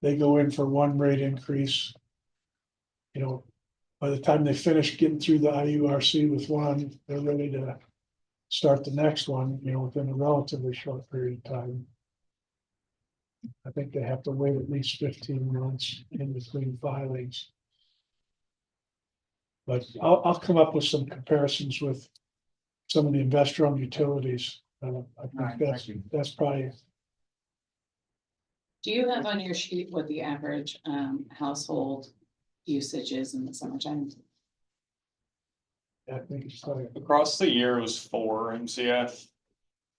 they go in for one rate increase. You know, by the time they finish getting through the IURC with one, they're ready to start the next one, you know, within a relatively short period of time. I think they have to wait at least 15 months in between filings. But I'll come up with some comparisons with some of the investor-owned utilities. I Right, think thank you. that's probably. Do you have on your sheet what the average household usage is in the summertime? I think it's probably Across the year it was 4 MCF.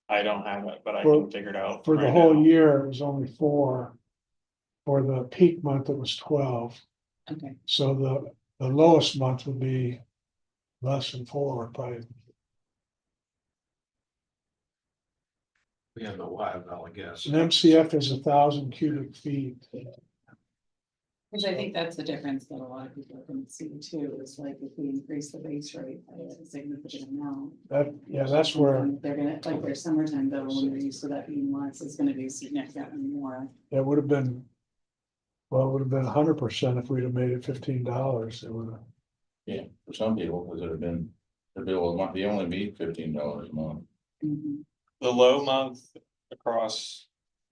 I don't have it, but I For- can figure it out. for the right whole now. year, it was only 4. For the peak month, it was 12. Okay, So the lowest month would be less than 4, probably. We have the wild, I guess. An MCF is 1,000 cubic feet. because I think that's the difference that a lot of people are gonna see too, is like if we increase the base rate by a significant amount. That's where They're gonna, like their summertime bill, when they're used to that being less, is gonna be significantly more. it would have been. Well, it would have been 100% if we'd have made it $15. It would have. Yeah, for some people, because it have been, their bill might be only be $15 a month. Mhm. The low month across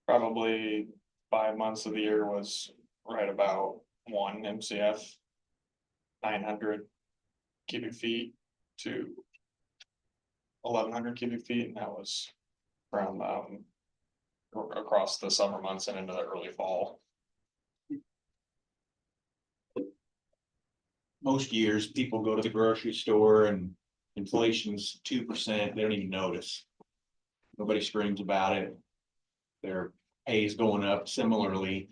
probably 5 months of the year was right about 1 MCF. 900 cubic feet to 1,100 cubic feet, and that was from across the summer months and into the early fall. Most years, people go to the grocery store and inflation's 2%, they don't even notice. Nobody screams about it. Their pay is going up similarly.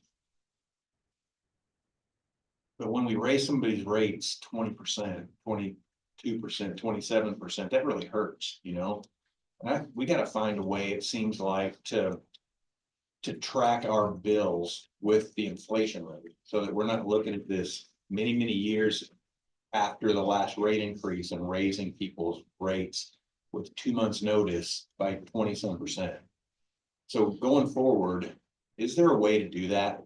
But when we raise somebody's rates 20%, 22%, 27%, that really hurts, you know? We gotta find a way, it seems like, to to track our bills with the inflation rate, so that we're not looking at this many, many years after the last rate increase and raising people's rates with 2 months' notice by 20-some%. So going forward, is there a way to do that?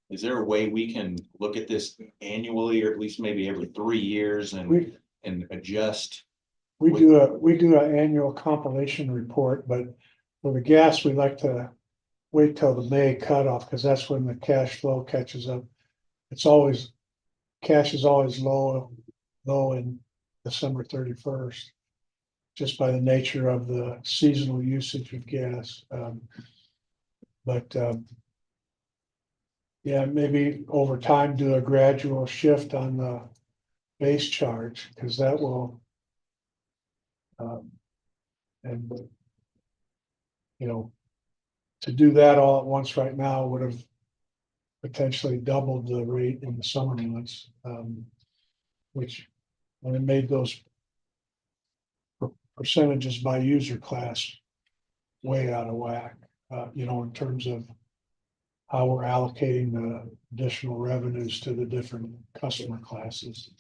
Is there a way we can look at this annually, or at least maybe every 3 years We, and adjust? we do an annual compilation report, but for the gas, we like to wait till the May cutoff, because that's when the cash flow catches up. It's always, cash is always low in December 31st. Just by the nature of the seasonal usage of gas. Yeah, maybe over time do a gradual shift on the base charge, because that will. And you know, to do that all at once right now would have potentially doubled the rate in the summer months, which when it made those percentages by user class way out of whack, in terms of how we're allocating the additional revenues to the different customer classes.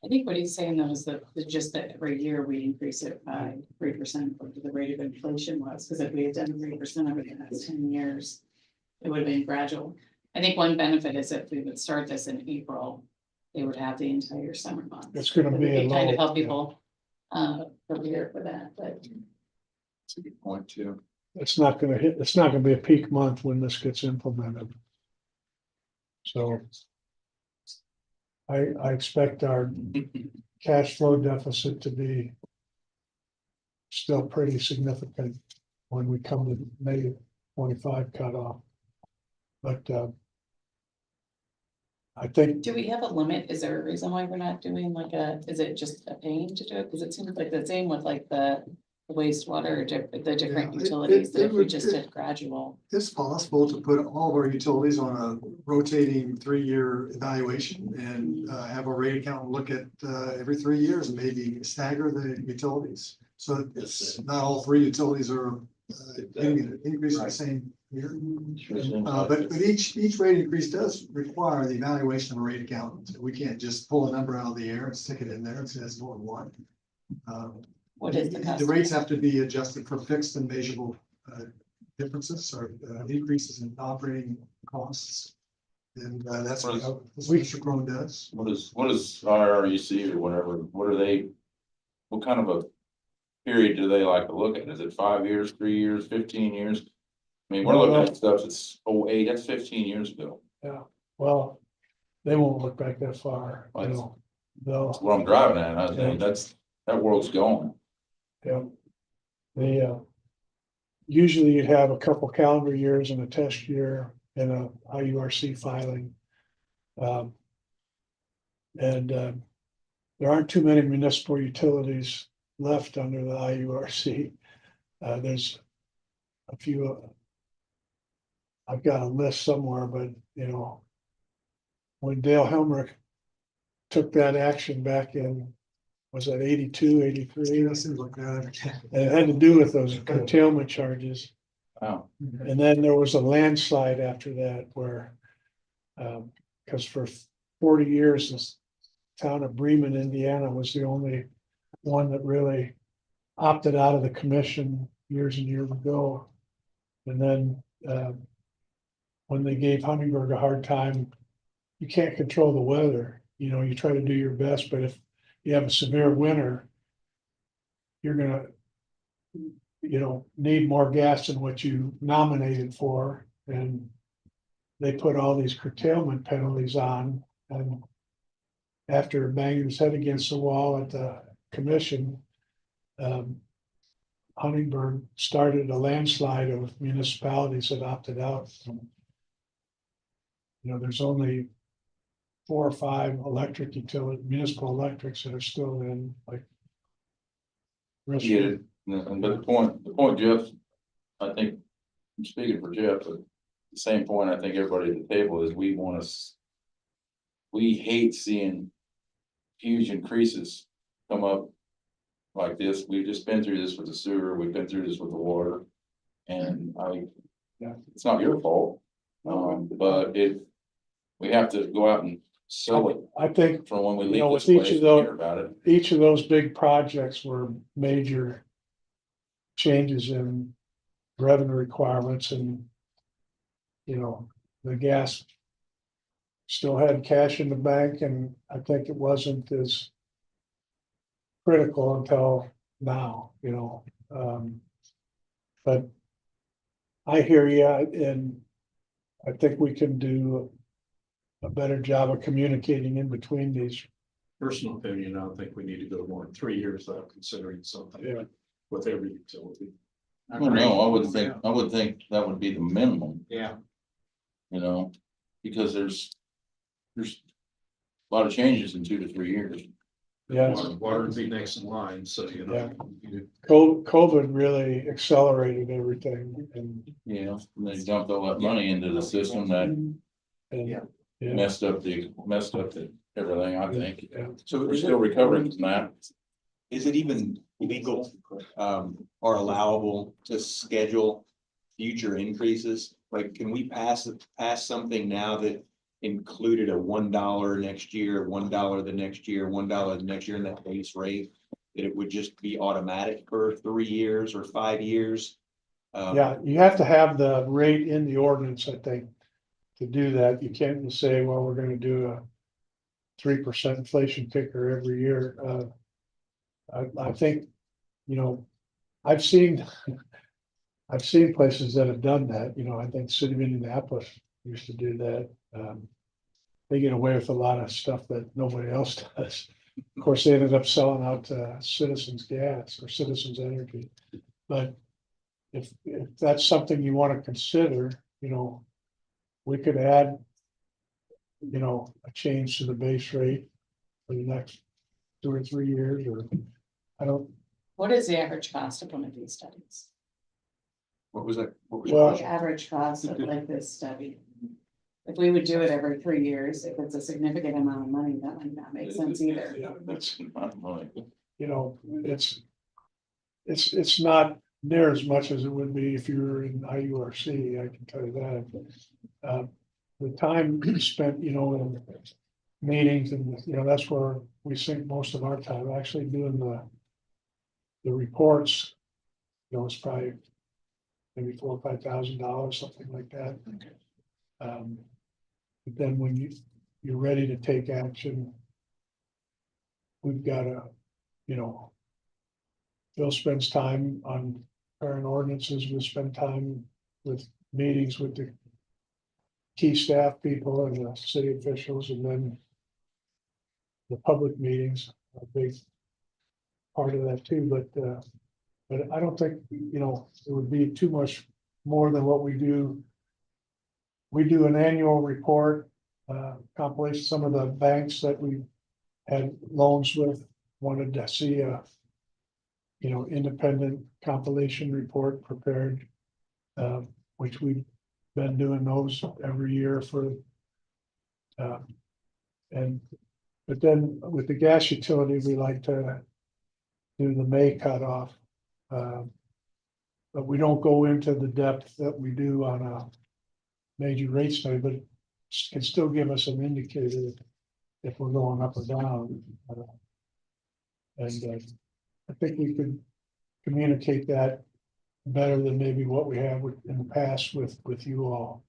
I think what he's saying though is that just that every year we increase it by 3% what the rate of inflation was, because if we had done 3% over the last 10 years, it would have been gradual. I think one benefit is if we would start this in April, they would have the entire summer months. It's gonna be a Kind of low, help people prepare for that, but That's a good point too. it's not gonna be a peak month when this gets implemented. So. I expect our cash flow deficit to be. Still pretty significant when we come to May 25 cutoff. But I think do we have a limit? Is there a reason why we're not doing is it just a pain to do it? Because it seems like the same with like the wastewater, the different Yeah, utilities, that if we would- just did gradual. It's possible to put all of our utilities on a rotating 3-year evaluation and have a rate accountant look at every 3 years and maybe stagger the utilities. So it's not all 3 utilities are increasing the same year. But each rate increase does require the evaluation of a rate accountant. We can't just pull a number out of the air and stick it in there and say that's more than one. What is the cost? The rates have to be adjusted for fixed and measurable differences or increases in operating costs. And that's what Mr. Crone does. What is IRUC or whatever, what kind of a period do they like to look at? Is it 5 years, 3 years, 15 years? I mean, we're looking at stuff that's 08, that's 15 years ago. Yeah, well, they won't look back that far, They'll, That's what I'm driving at. I think that world's gone. yeah. Usually you'd have a couple calendar years and a test year and a IURC filing. There aren't too many municipal utilities left under the IURC. There's a few. I've got a list somewhere, but when Dale Helmrich took that action back in, was that 82, 83? It seems like that. And it had to do with those curtailment charges. Wow. And then there was a landslide after that where, because for 40 years, this town of Bremen, Indiana was the only one that really opted out of the commission years and years ago. And then when they gave Huntingburg a hard time, you can't control the weather. You try to do your best, but if you have a severe winter, you're gonna, need more gas than what you nominated for. And they put all these curtailment penalties on, and after banging his head against the wall at the commission, Huntingburg started a landslide of municipalities that opted out. There's only 4 or 5 electric utility, municipal electrics that are still in, like. But the point, Jeff, I think, I'm speaking for Jeff, but the same point I think everybody at the table is we hate seeing huge increases come up like this. We've just been through this with the sewer, we've been through this with the water. And It's not your fault, but we have to go out and sell it I think from when we You know, leave this with each place, of we those- hear about it. each of those big projects were major changes in revenue requirements and, you know, the gas still had cash in the bank, and I think it wasn't as critical until now, you know, but I hear you, and I think we can do a better job of communicating in between these. Personal opinion, I don't think we need to go more than 3 years without considering something Yeah. with every utility. Well, no, I would think that would be the minimum, Yeah, you know, because there's a lot of changes in 2 to 3 years. Yes, Water would be next in line, so you know. COVID really accelerated everything and, You know, and they dumped all that money into the system that and, Yeah. yeah. messed up the everything, I think. Yeah. So We're still recovering from that. is it even legal, or allowable to schedule future increases? Like, can we pass something now that included a $1 next year, $1 the next year, $1 the next year in that base rate? That it would just be automatic for 3 years or 5 years? Yeah, you have to have the rate in the ordinance, I think, to do that. You can't just say, well, we're gonna do a 3% inflation kicker every year. I think, you know, I've seen places that have done that, you know, I think City of Indianapolis used to do that. They get away with a lot of stuff that nobody else does. Of course, they ended up selling out Citizens Gas or Citizens Energy. But if that's something you want to consider, you know, we could add, you know, a change to the base rate for the next 2 or 3 years, or I don't, What is the average cost of one of these studies? What was that? What was Well- your The average cost of like this study? If we would do it every 3 years, if it's a significant amount of money, that might not make sense either. yeah, That's not money. you know, it's not near as much as it would be if you were in IURC, I can tell you that. The time spent, you know, in meetings and, you know, that's where we sink most of our time, actually doing the reports. You know, it's probably maybe $4,000 or $5,000, something like that. But then when you're ready to take action, we've got to, you know, Bill spends time on current ordinances, we spend time with meetings with the key staff people and the city officials, and then the public meetings, a big part of that too, but I don't think, you know, it would be too much more than what we do. We do an annual report, compilation, some of the banks that we had loans with wanted to see a, you know, independent compilation report prepared, which we've been doing those every year for, but then with the gas utility, we like to do the May cutoff. But we don't go into the depth that we do on a major rate study, but it can still give us an indicator if we're going up or down. And I think we could communicate that better than maybe what we have in the past with you all.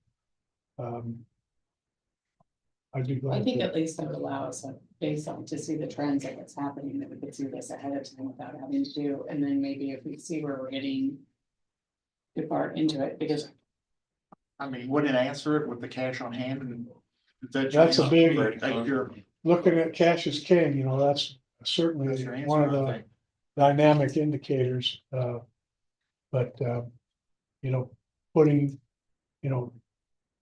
I'd be I glad think to. at least that would allow us, based on to see the trends of what's happening, that we could see this ahead of time without having to do, and then maybe if we see where we're getting too far into it, because I mean, wouldn't it answer it with the cash on hand and? That's a big- That's your Looking at cash is king, you know, that's certainly answer, one of I the think. dynamic indicators, but, you know, putting, you know,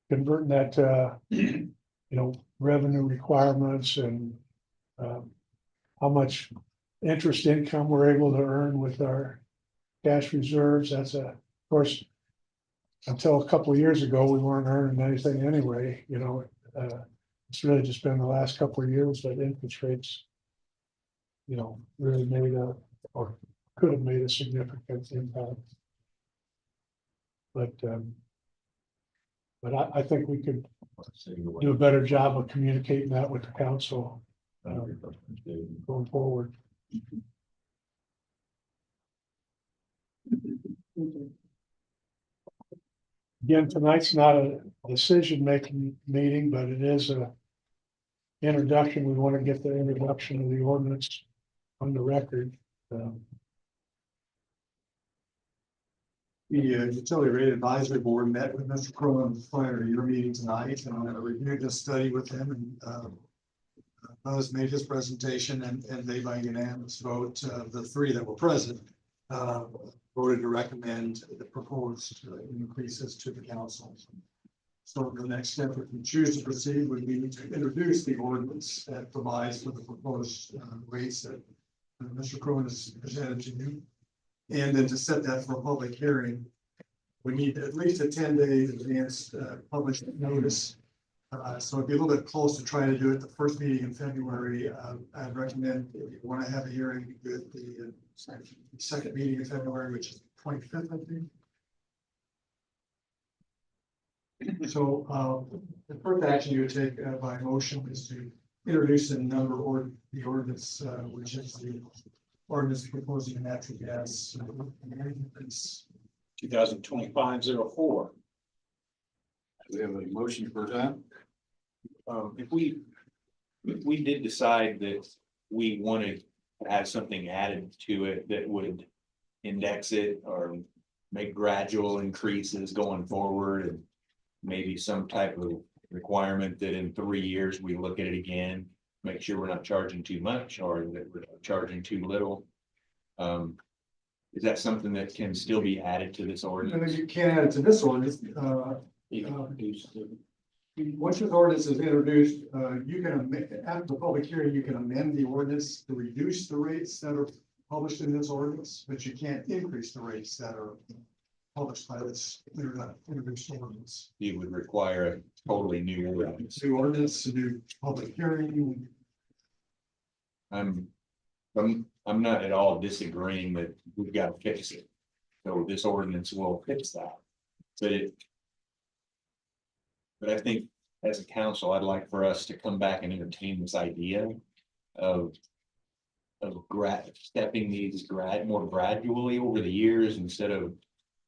converting that to, you know, revenue requirements and, how much interest income we're able to earn with our cash reserves, that's of course, until a couple of years ago, we weren't earning anything anyway, you know, it's really just been the last couple of years that interest rates, you know, really made or could have made a significant impact. But But I think we could do a better job of communicating that with the council going forward. Again, tonight's not a decision-making meeting, but it is a introduction. We want to get the introduction of the ordinance on the record. The Utility Rate Advisory Board met with Mr. Cronin prior to your meeting tonight, and I reviewed this study with him, and Buzz made his presentation, and they by unanimous vote, the three that were present, voted to recommend the proposed increases to the council. So the next step, if we choose to proceed, would be to introduce the ordinance that provides for the proposed rates that Mr. Cronin has presented to you. And then to set that for a public hearing, we need at least a 10-day advance published notice. So it'd be a little bit close to trying to do it the first meeting in February. I'd recommend if you want to have a hearing, do it the second meeting in February, which is 25th, I think. So the first action you would take by motion is to introduce a number or the ordinance, which is the ordinance proposing a natural gas. 2025-04. We have a motion for that. If we did decide that we wanted to have something added to it that would index it or make gradual increases going forward, and maybe some type of requirement that in 3 years we look at it again, make sure we're not charging too much or that we're charging too little. Is that something that can still be added to this And ordinance? you can add it to this ordinance. Once this ordinance is introduced, you can after the public hearing, you can amend the ordinance to reduce the rates that are published in this ordinance, but you can't increase the rates that are published by this introduced ordinance. You would require a totally new ordinance. New ordinance, a new public hearing. I'm not at all disagreeing that we've got to fix it. So this ordinance will fix that. But I think as a council, I'd like for us to come back and entertain this idea of stepping these more gradually over the years instead of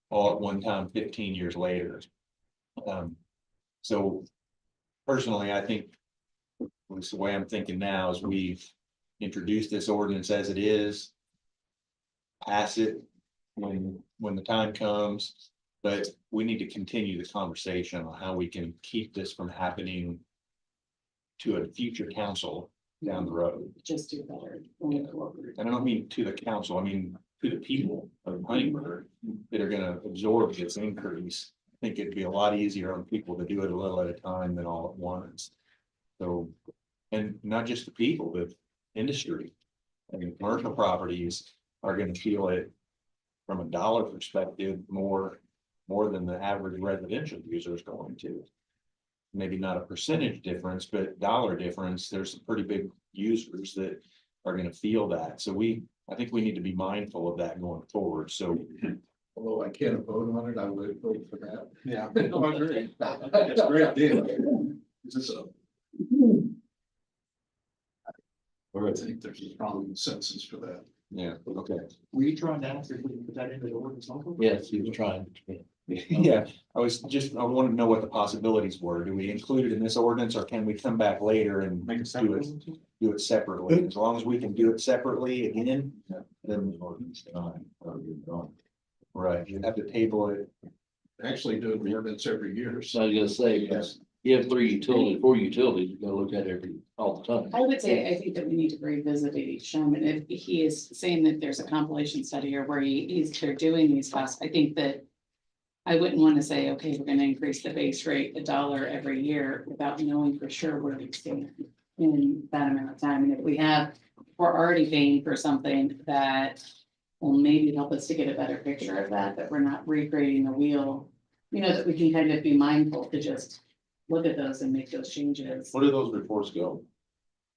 all at one time 15 years later. So personally, I think at least the way I'm thinking now is we've introduced this ordinance as it is, pass it when the time comes, but we need to continue the conversation on how we can keep this from happening to a future council down the road. Just do better. Going forward. And I don't mean to the council, I mean to the people of Huntingburg that are gonna absorb this increase. I think it'd be a lot easier on people to do it a little at a time than all at once. So, and not just the people, but industry. I mean, commercial properties are gonna feel it from a dollar perspective more than the average residential user is going to. Maybe not a percentage difference, but dollar difference. There's some pretty big users that are gonna feel that. So I think we need to be mindful of that going forward. So Although I can't vote on it, I would vote for that. Yeah. No, I agree. That's a great idea. So. I think there's a strong consensus for that. yeah, okay. Were you trying to ask if we can put that into the ordinance? Yes, he was trying. Yeah, I want to know what the possibilities were. Do we include it in this ordinance or can we come back later and Make it do separate. do it separately? As long as we can do it separately again, then. Right, you have to table it. Actually doing the ordinance every year. So I was gonna say, because you have 4 utilities, you gotta look at it all the time. I would say, I think that we need to revisit it each time, and if he is saying that there's a compilation study or where they're doing these costs, I think that. I wouldn't want to say, okay, we're gonna increase the base rate $1 every year without knowing for sure where we stand in that amount of time, and if we're already paying for something that. Will maybe help us to get a better picture of that we're not recreating the wheel, that we can kind of be mindful to just look at those and make those changes. Where do those reports go?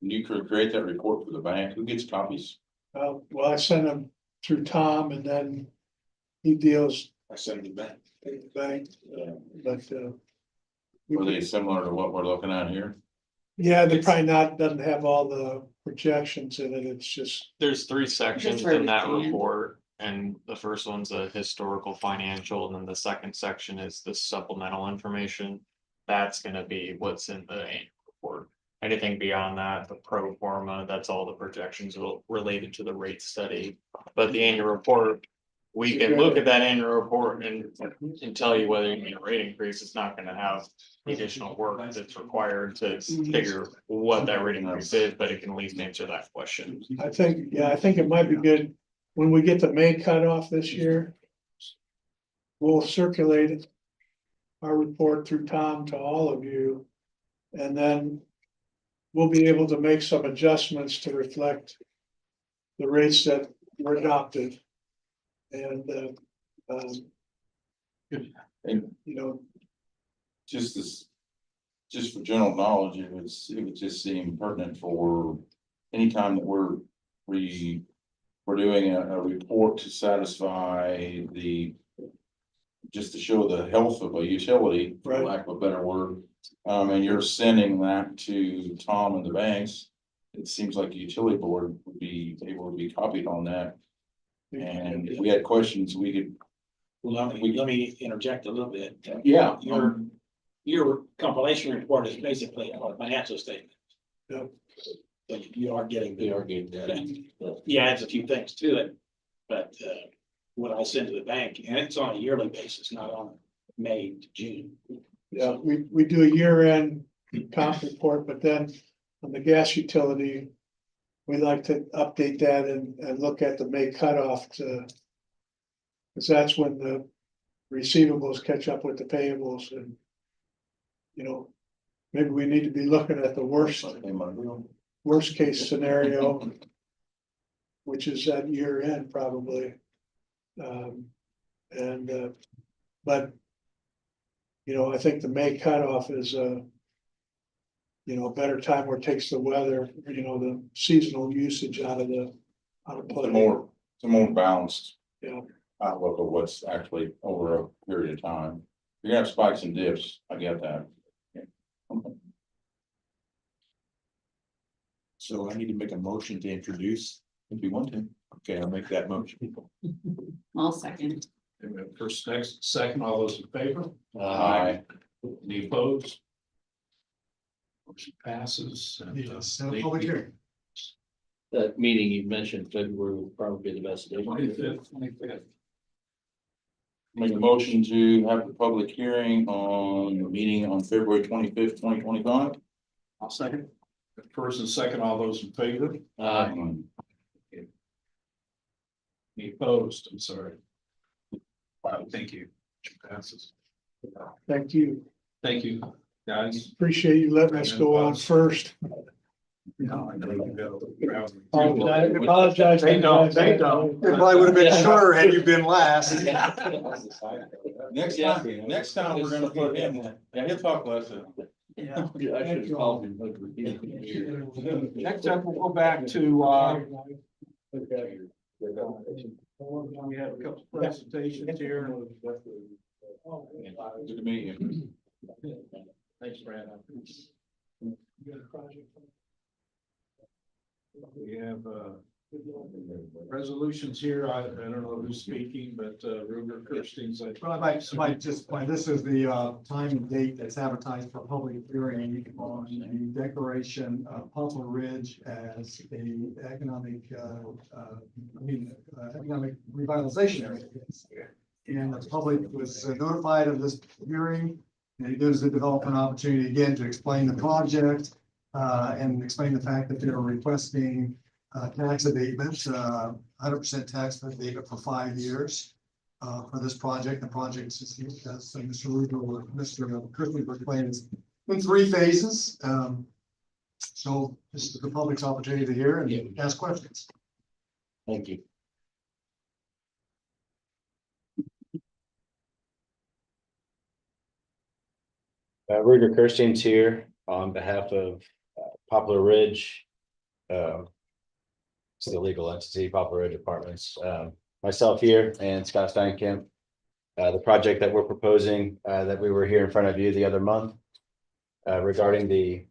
You could create that report for the bank, who gets copies? Well, I sent them through Tom and then he deals I sent it back. with the bank, but Were they similar to what we're looking at here? Yeah, they probably not, doesn't have all the projections in it, it's just, There's three sections where in we that can. report, and the first one's a historical financial, and then the second section is the supplemental information. That's gonna be what's in the annual report. Anything beyond that, the pro forma, that's all the projections related to the rate study. But the annual report, we can look at that annual report and tell you whether you need a rate increase. It's not gonna have additional work that's required to figure what that rate increase is, but it can at least answer that question. I think, yeah, I think it might be good, when we get the May cutoff this year. We'll circulate our report through Tom to all of you. And then we'll be able to make some adjustments to reflect the rates that were adopted. And, And you know, just this, just for general knowledge, it would just seem pertinent for anytime that we're doing a report to satisfy just to show the health of a utility, for Right. lack of a better word. And you're sending that to Tom and the banks. It seems like the utility board would be able to be copied on that. And if we had questions, we could, Well, let me interject a little bit. yeah. Your compilation report is basically a financial statement. Yep. So you are getting. They are getting that. He adds a few things to it, but what I send to the bank, and it's on a yearly basis, not on May to June. yeah, we do a year-end comp report, but then on the gas utility. We like to update that and look at the May cutoff to. Cause that's when the receivables catch up with the payables and. You know, maybe we need to be looking at the worst case scenario. Which is at year end probably. But. You know, I think the May cutoff is you know, a better time where it takes the weather, you know, the seasonal usage out of It's a more balanced. Yeah. Outlook of what's actually over a period of time. You're gonna have spikes and dips, I get that. So I need to make a motion to introduce. If you want to. Okay, I'll make that motion. I'll second. First, next, second, all those in favor? Aye. Any opposed? Motion passes. and, Yes, public hearing. That meeting you mentioned, February will probably be the best day. 25th. Make a motion to have the public hearing on the meeting on February 25th, 2025. I'll second. First and second, all those in favor? Any opposed? I'm sorry. Wow, thank you. Motion passes. Thank you. Thank you, guys. Appreciate you letting us go on first. No, I know you go. Apologize. They don't. It probably would have been shorter had you been last. Next time we're gonna put him, yeah, he'll talk less. I should have called him. Next up, we'll go back to, we have a couple presentations here. Good to meet you. Thanks, Brad. We have, resolutions here. I don't know who's speaking, but, Ruger Kirstein's. Well, I might just point, this is the time and date that's advertised for public hearing on the declaration of Poplar Ridge as a economic, economic revitalization area. And the public was notified of this hearing, and it gives the development opportunity again to explain the project and explain the fact that they're requesting tax abatement, 100% tax abatement for 5 years for this project. The project is, as Mr. Ruger, Mr. Kirkland explained, is in 3 phases. So this is the public's opportunity to hear and ask questions. Thank you. Ruger Kirstein's here on behalf of Poplar Ridge. It's the legal entity, Poplar Ridge Apartments. Myself here and Scott Steinkamp. The project that we're proposing, that we were here in front of you the other month, regarding the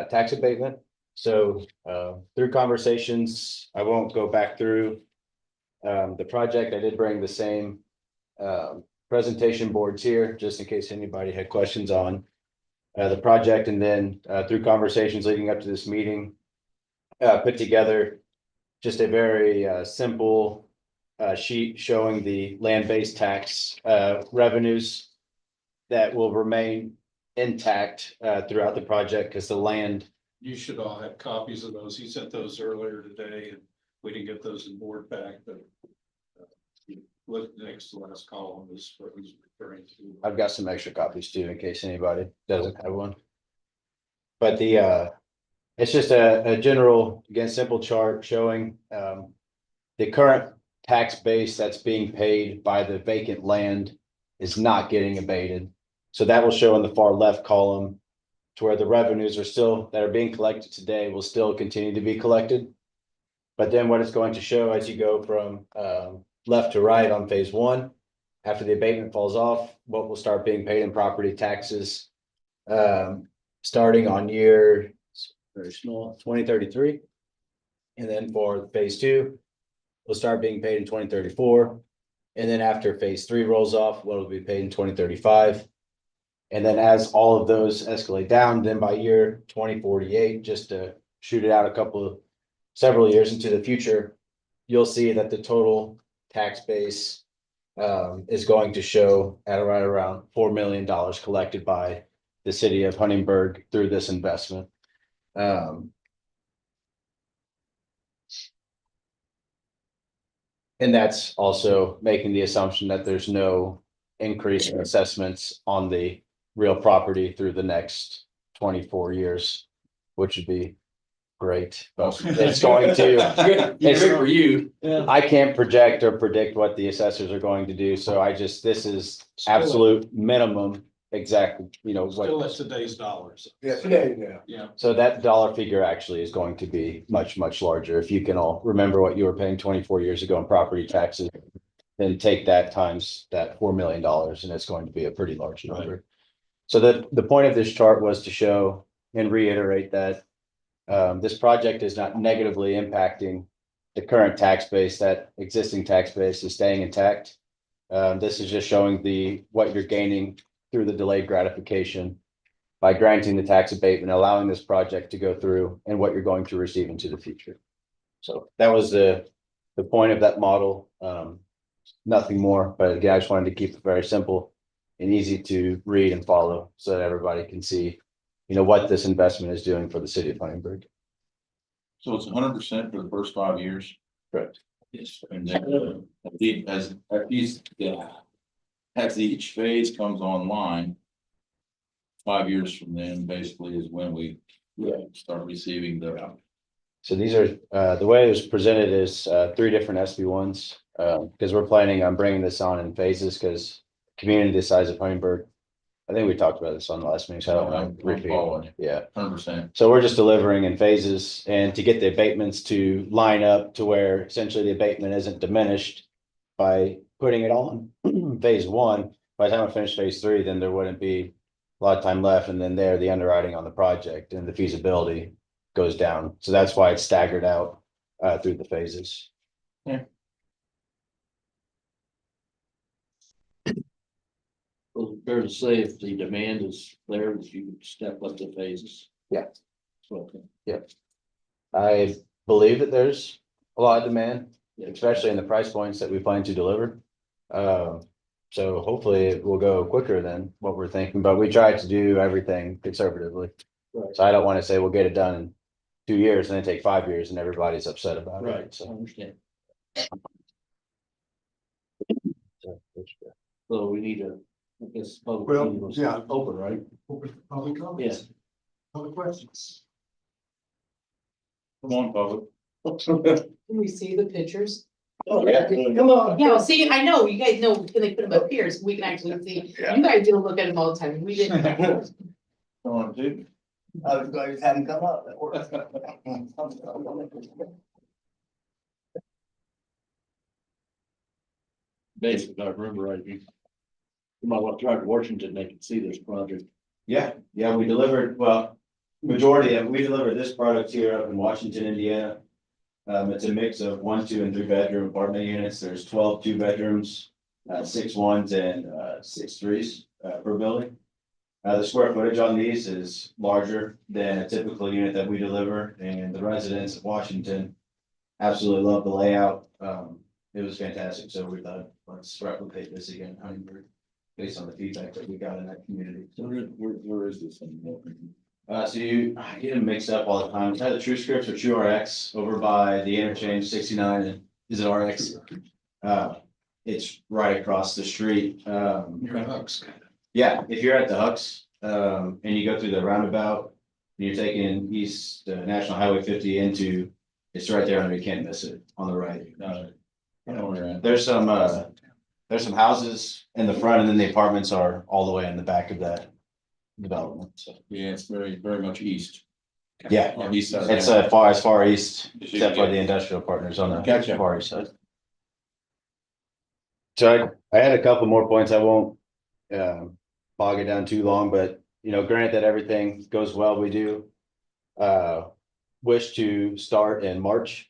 tax abatement. So through conversations, I won't go back through the project. I did bring the same presentation boards here, just in case anybody had questions on the project. And then through conversations leading up to this meeting, put together just a very simple sheet showing the land-based tax revenues that will remain intact throughout the project, because the land. You should all have copies of those. He sent those earlier today and we didn't get those in board back, but look, next to the last column is what he's referring to. I've got some extra copies too, in case anybody doesn't have one. But the, it's just a general, again, simple chart showing, the current tax base that's being paid by the vacant land is not getting abated. So that will show in the far left column to where the revenues are still, that are being collected today will still continue to be collected. But then what it's going to show as you go from, left to right on phase one, after the abatement falls off, what will start being paid in property taxes, starting on year, very small, 2033. And then for phase two, will start being paid in 2034. And then after phase three rolls off, what will be paid in 2035. And then as all of those escalate down, then by year 2048, just to shoot it out several years into the future, you'll see that the total tax base is going to show at right around $4 million collected by the city of Huntingburg through this investment. And that's also making the assumption that there's no increase in assessments on the real property through the next 24 years, which would be great. But it's going to, It's good for you. I can't project or predict what the assessors are going to do. So this is absolute minimum, exactly, Still at today's dollars. Yeah. So that dollar figure actually is going to be much, much larger. If you can all remember what you were paying 24 years ago in property taxes, then take that times that $4 million and it's going to be a pretty large number. So the point of this chart was to show and reiterate that this project is not negatively impacting the current tax base. That existing tax base is staying intact. This is just showing what you're gaining through the delayed gratification by granting the tax abatement, allowing this project to go through, and what you're going to receive into the future. So that was the point of that model. Nothing more, but again, I just wanted to keep it very simple and easy to read and follow so that everybody can see, what this investment is doing for the city of Huntingburg. So it's 100% for the first 5 years. Correct. Yes. And then as each phase comes online, 5 years from then, basically is when we start receiving the. So these are, the way it was presented is 3 different SB1s, because we're planning on bringing this on in phases, because community the size of Huntingburg, I think we talked about this on the last meeting, so I don't want to repeat. Following you. Yeah. 100%. So we're just delivering in phases, and to get the abatements to line up to where essentially the abatement isn't diminished by putting it on phase one. By the time I finish phase three, then there wouldn't be a lot of time left, and then the underwriting on the project and the feasibility goes down. So that's why it's staggered out through the phases. Well, fair to say if the demand is there, that you could step up the phases. Yeah. So, I believe that there's a lot of demand, especially in the price points that we plan to deliver. So hopefully it will go quicker than what we're thinking, but we try to do everything conservatively. Right. So I don't want to say we'll get it done in 2 years and then take 5 years and everybody's upset about it. Right, I So, understand. So we need a, I guess. public Well, meeting was yeah. Open, right? Open for public comments. Public questions. Come on, public. Can we see the pictures? Oh, yeah. Come on. Yeah, see, I know, you guys know, when they put them up here, so we can actually see, you guys don't look at them all the time, we didn't. Come on, dude. I was going to have him come up. Basically, I remember right. You might want to drive to Washington, they can see this project. Yeah, we delivered, well, majority of, we delivered this product here up in Washington, Indiana. It's a mix of 1, 2, and 3 bedroom apartment units. There's 12 2 bedrooms, 6 1s and 6 3s per building. The square footage on these is larger than a typical unit that we deliver, and the residents of Washington absolutely love the layout. It was fantastic, so we thought, let's replicate this again, in Huntingburg, based on the feedback that we got in that community. So where is this? So I get them mixed up all the time. It's either True Scripts or True RX over by the interchange 69 and is it RX? It's right across the street. You're a Hucks. Yeah, if you're at the Hucks, and you go through the roundabout, and you're taking east National Highway 50 into, it's right there, and you can't miss it on the right. There's some houses in the front, and then the apartments are all the way in the back of that development. So Yeah, it's very, very much east. yeah, On the east side. it's as far east, except for the industrial partners on the Gotcha. far east side. So I had a couple more points. I won't bog it down too long, but granted that everything goes well, we do wish to start in March.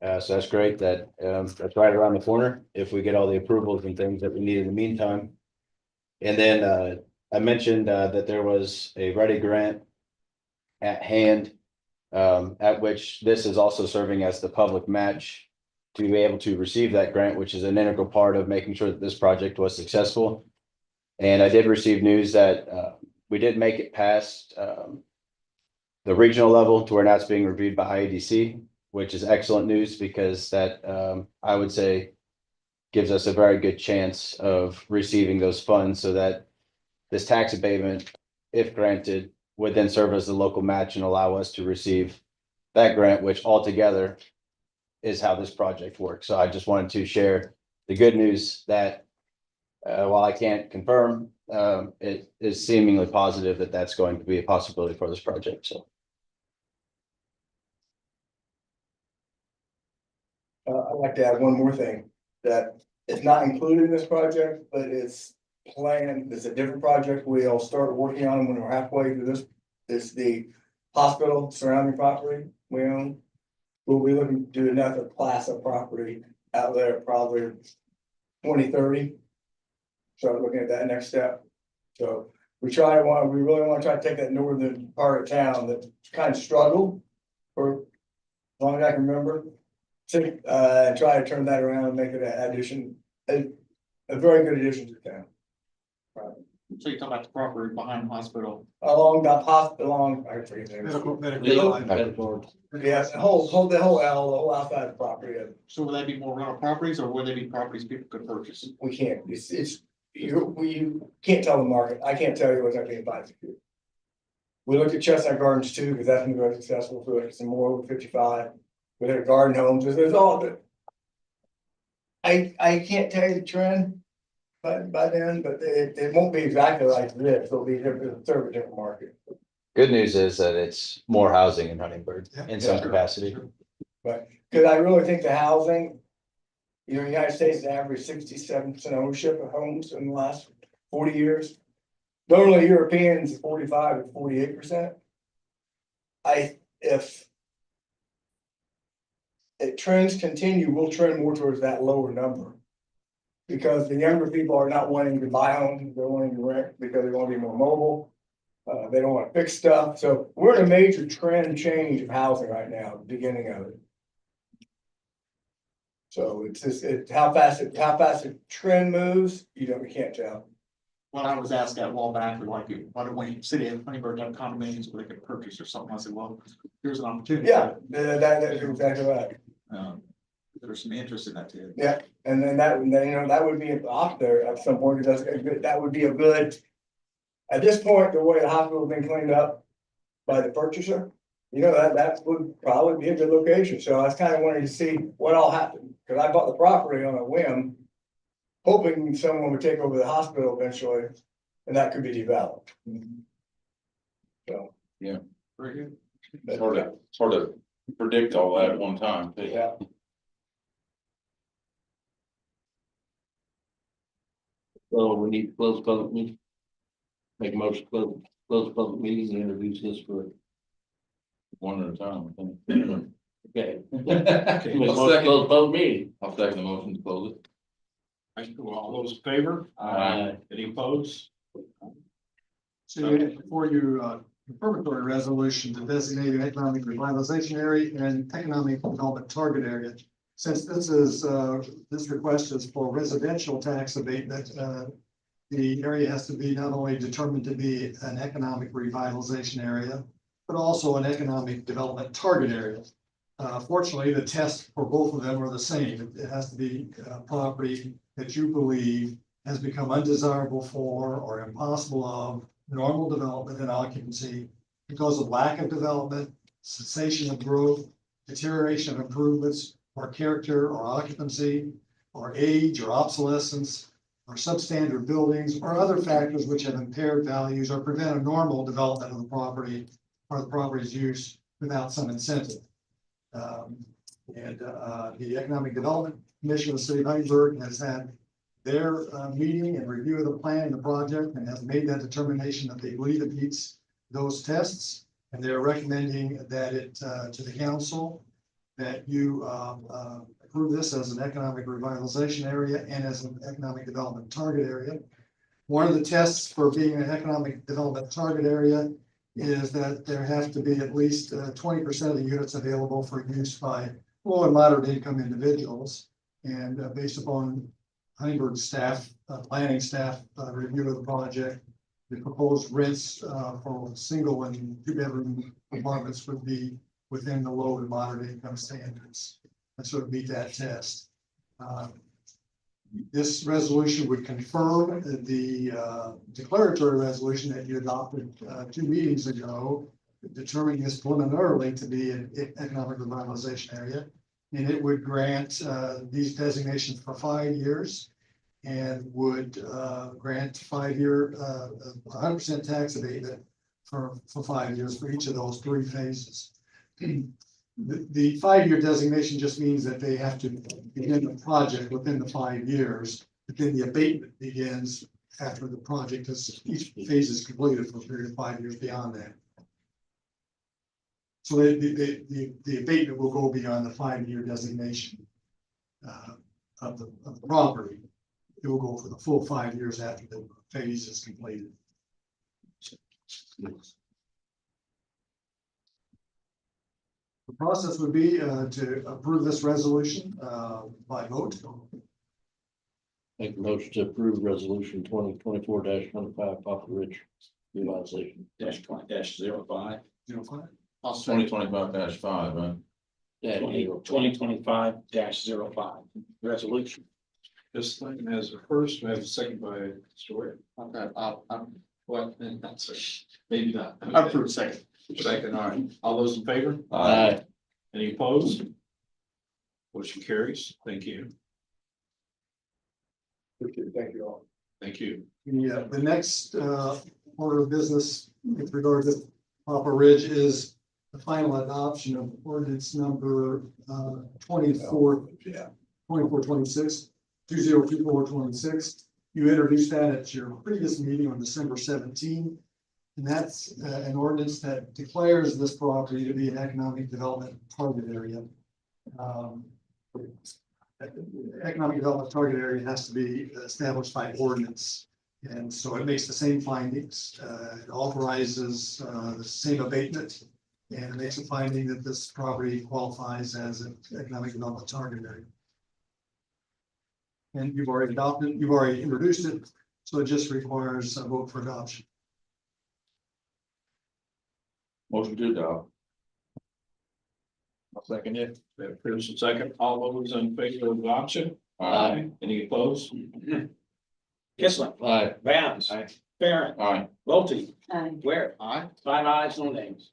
So that's great that that's right around the corner if we get all the approvals and things that we need in the meantime. And then I mentioned that there was a ready grant at hand, at which this is also serving as the public match to be able to receive that grant, which is an integral part of making sure that this project was successful. And I did receive news that we did make it past the regional level to where now it's being reviewed by IEDC, which is excellent news because that I would say gives us a very good chance of receiving those funds so that this tax abatement, if granted, would then serve as the local match and allow us to receive that grant, which altogether is how this project works. So I just wanted to share the good news that while I can't confirm, it is seemingly positive that that's going to be a possibility for this project. So I'd like to add one more thing, that it's not included in this project, but it's planned, it's a different project we'll start working on when we're halfway through this. It's the hospital surrounding property we own. We'll be looking to do another class of property out there probably 2030. So looking at that next step. So we really want to try to take that northern part of town that kind of struggled for as long as I can remember. To try to turn that around and make it an addition, a very good addition to the town. So you're talking about the property behind the hospital? Along the hospital, I forget the name. Medical. Yeah, the whole L, the whole outside of the property, So will they be more rental properties or will they be properties people could purchase? we can't, you can't tell the market, I can't tell you what's actually invited to. We looked at Chestnut Gardens too, because that's been very successful for us, some more over 55. We had garden homes, there's all the. I can't tell you the trend by then, but it won't be exactly like this, it'll be different, serve a different market. good news is that it's more housing in Huntingburg in some capacity. But, because I really think the housing, the United States has averaged 67% ownership of homes in the last 40 years. Normally Europeans 45 to 48%. If trends continue, we'll trend more towards that lower number. Because the younger people are not wanting to buy homes, they're wanting to rent because they want to be more mobile. They don't want to fix stuff, so we're in a major trend change of housing right now, beginning of it. So it's just, how fast the trend moves, we can't tell. Well, I was asked that a while back, like, why don't we city of Huntingburg have condominiums where they could purchase or something? I said, well, here's an opportunity. Yeah, that's exactly right. There's some interest in that too. Yeah, and then that would be up there at some point, because that would be a good. At this point, the way the hospital's been cleaned up by the purchaser, that would probably be a good location. So I was kind of wanting to see what all happened, because I bought the property on a whim. Hoping someone would take over the hospital eventually, and that could be developed. So. Yeah. Very good. It's hard to predict all that at one time. Too. Yeah. So we need to close public meeting. Make a motion to close. close the public meeting and introduce this for, One at a time, I think. okay. Okay, Make I'll motion to second. close the public meeting. I'll second the motion to close it. All those in favor? Aye. Any opposed? So you have before you, confirmatory resolution to designate an economic revitalization area and economic development target area. Since this is, this request is for residential tax abatement, the area has to be not only determined to be an economic revitalization area, but also an economic development target area. Fortunately, the test for both of them are the same. It has to be property that you believe has become undesirable for or impossible of normal development and occupancy because of lack of development, cessation of growth, deterioration of improvements, or character or occupancy, or age or obsolescence, or substandard buildings, or other factors which have impaired values or prevent a normal development of the property or the property's use without some incentive. The Economic Development Commission of the City of Huntingburg has had their meeting and review of the plan and the project and has made that determination that they believe it meets those tests. And they're recommending that it to the council that you approve this as an economic revitalization area and as an economic development target area. One of the tests for being an economic development target area is that there have to be at least 20% of the units available for use by low and moderate income individuals. And based upon Huntingburg staff, planning staff review of the project, the proposed rents for single and two-bedroom apartments would be within the low and moderate income standards. And so it meet that test. This resolution would confirm the declaratory resolution that you adopted 2 meetings ago, determining this preliminarily to be an economic revitalization area. And it would grant these designations for 5 years and would grant 5-year 100% tax abatement for 5 years for each of those 3 phases. The 5-year designation just means that they have to begin the project within the 5 years, but then the abatement begins after the project is, each phase is completed for a period of 5 years beyond that. So the abatement will go beyond the 5-year designation of the property. It will go for the full 5 years after the phase is completed. The process would be to approve this resolution by vote. Make a motion to approve resolution 2024-25 Papa Ridge revitalization. -20-05. 05. I'll second. 2025-5, right? Yeah, 2025-05, resolution. This thing has a first, we have a second by Stuart. Okay, well, that's it. Maybe not. I approve second. Second, all right. All those in favor? Aye. Any opposed? Motion carries. Thank you. Thank you all. Thank you. The next order of business with regard to Papa Ridge is the final adoption of ordinance number 2426. 2024-26. You introduced that at your previous meeting on December 17. And that's an ordinance that declares this property to be an economic development target area. Economic development target area has to be established by ordinance. And so it makes the same findings. It authorizes the same abatement and makes a finding that this property qualifies as an economic development target area. And you've already adopted, you've already introduced it, so it just requires a vote for adoption. Motion to adopt. I'll second it. We have first and second. All those in favor of adoption? Aye. Any opposed? Kissling. Aye. Vance. Aye. Barron. Aye. Bolte. Aye. Ware. Aye. 5 ayes, no nays.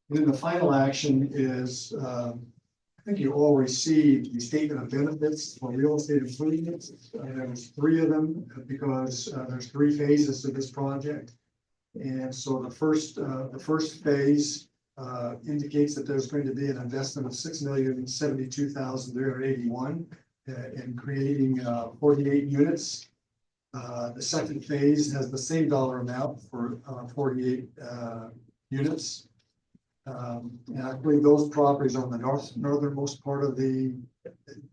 Then the final action is, I think you all received the statement of benefits for real estate improvements. And there's 3 of them because there's 3 phases to this project. And so the first phase indicates that there's going to be an investment of $6,072,381 in creating 48 units The second phase has the same dollar amount for 48 units. And I believe those properties are on the northernmost part of the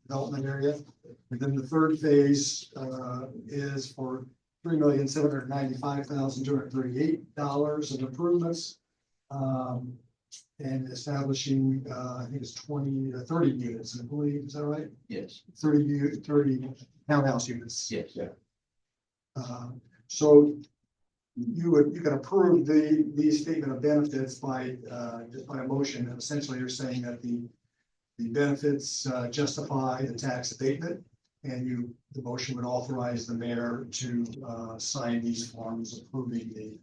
development area. And then the third phase is for $3,795,238 of improvements. And establishing, I think it's 30 units, I believe, is that right? Yes, 30 townhouse units. yes. So you can approve the statement of benefits by, just by a motion. And essentially, you're saying that the benefits justify the tax abatement. And the motion would authorize the mayor to sign these forms approving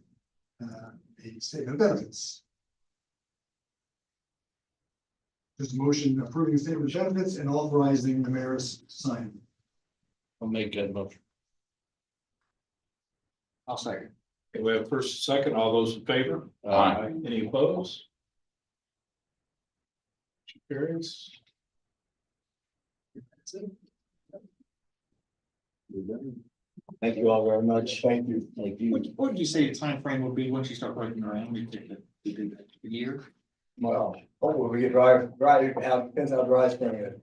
the statement of benefits. There's a motion approving the statement of benefits and authorizing the mayor's sign. I'll make that motion. I'll second. Okay, we have first, second, all those in favor? Aye. Any opposed? Carries. That's it. Thank you all very much. Thank you. Thank you. What did you say the time frame would be once you start working around? We did that a year? Well, hopefully we get dry, depends how dry spring is.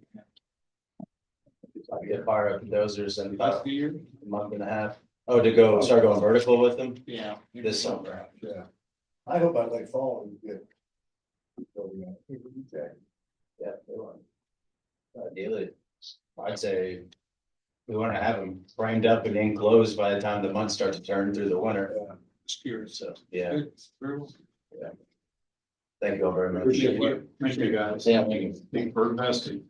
I get fire up dozers in about A year? a month and a half. Oh, to start going vertical with them Yeah. this summer. Yeah. I hope I'd like fall and get. Yeah. They want. Ideally, I'd say we want to have them framed up and enclosed by the time the months start to turn through the winter. Just curious. So, yeah, Good. Very well. thank you all very much. Appreciate you. Thank you, guys. Yeah, thank you. Thank you for investing.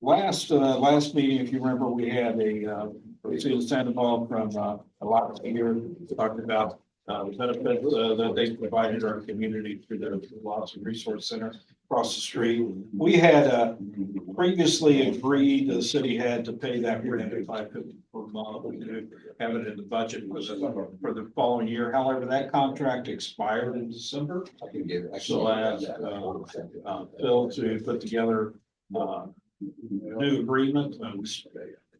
Last meeting, if you remember, we had Lucille Sandoval from a lot here talking about the benefits that they provided our community through the Lots and Resource Center across the street. We had previously agreed the city had to pay that rent at $550 per month. We do have it in the budget for the following year. However, that contract expired in December. So I asked Phil to put together new agreement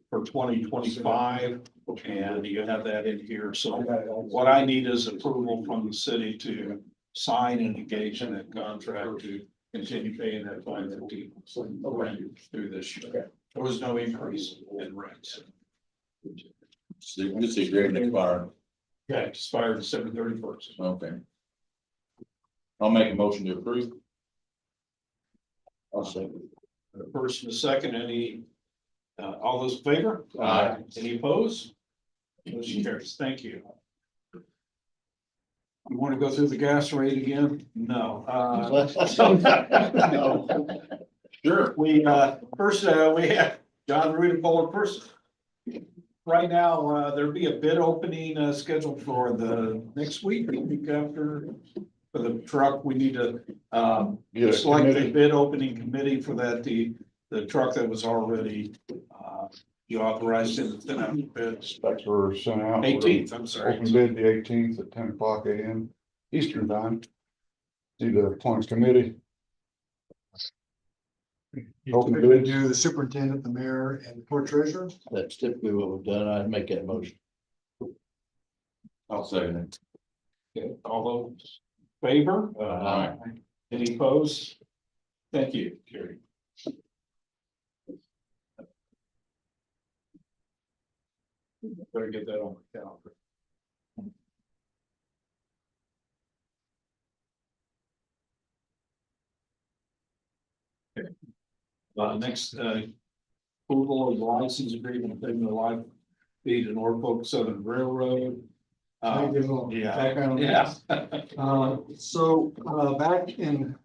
for 2025, and you have that in here. So what I need is approval from the city to sign and engage in that contract to continue paying that $550 through this year. There was no increase in rents. So this is great environment. Yeah, it expired December 31st. Okay. I'll make a motion to approve. I'll second. First and a second, all those in favor? Aye. Any opposed? Motion carries. Thank you. You want to go through the gas rate again? No. Sure. We have John Rudipola first. Right now, there'll be a bid opening scheduled for the next week, the week after. For the truck, we need to select the bid opening committee for that, the truck that was already you authorized in the bid. Specs were sent out. 18th, I'm sorry. Open bid the 18th at 10:00 a.m. Eastern time. See the appointments committee. You Open typically bids. do the superintendent, the mayor, and the court treasurer. That's typically what we've done. I'd make that motion. I'll second it. Okay, all those in favor? Aye. Any opposed? Thank you, Kerry. Better get that on the calendar. Okay. Next, approval of license agreement, taking the live feed to Norfolk Southern Railroad. Can I give a little Yeah. background on Yeah. this? So back in,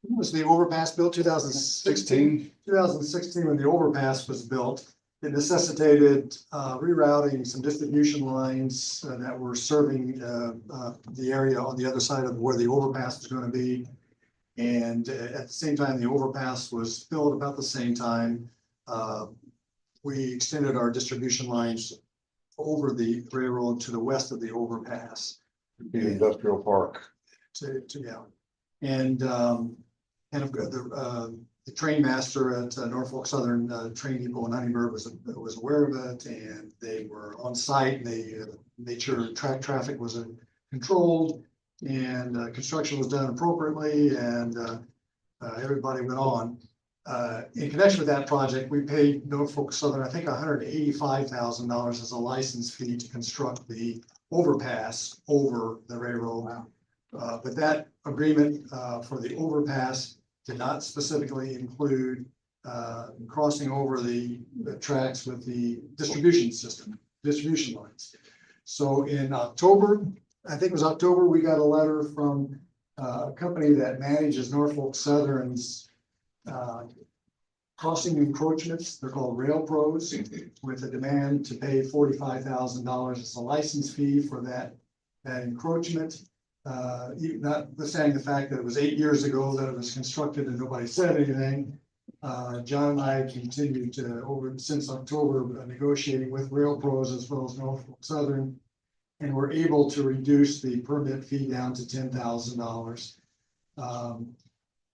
when was the overpass built? 2016? 2016, when the overpass was built, it necessitated rerouting some distribution lines that were serving the area on the other side of where the overpass was going to be. And at the same time, the overpass was built about the same time. We extended our distribution lines over the railroad to the west of the overpass. The industrial park. Yeah. And of course, the train master at Norfolk Southern Train Depot in Huntingburg was aware of it, and they were on site, and they made sure traffic was controlled, and construction was done appropriately, and everybody went on. In connection with that project, we paid Norfolk Southern, I think, $185,000 as a license fee to construct the overpass over the railroad. But that agreement for the overpass did not specifically include crossing over the tracks with the distribution lines. So in October, I think it was October, we got a letter from a company that manages Norfolk Southern's crossing encroachments. They're called Rail Pros, with a demand to pay $45,000 as a license fee for that encroachment. Notwithstanding the fact that it was 8 years ago that it was constructed and nobody said anything. John and I continued to, since October, negotiating with Rail Pros as well as Norfolk Southern, and we're able to reduce the permit fee down to $10,000.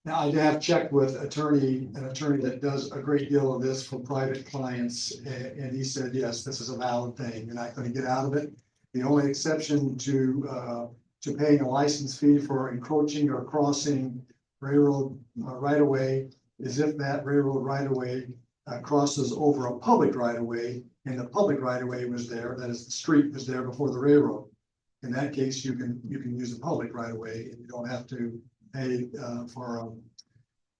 Now, I have checked with an attorney that does a great deal of this for private clients, and he said, yes, this is a valid thing. You're not going to get out of it. The only exception to paying a license fee for encroaching or crossing railroad right of way is if that railroad right of way crosses over a public right of way, and the public right of way was there. That is, the street was there before the railroad. In that case, you can use the public right of way, and you don't have to pay for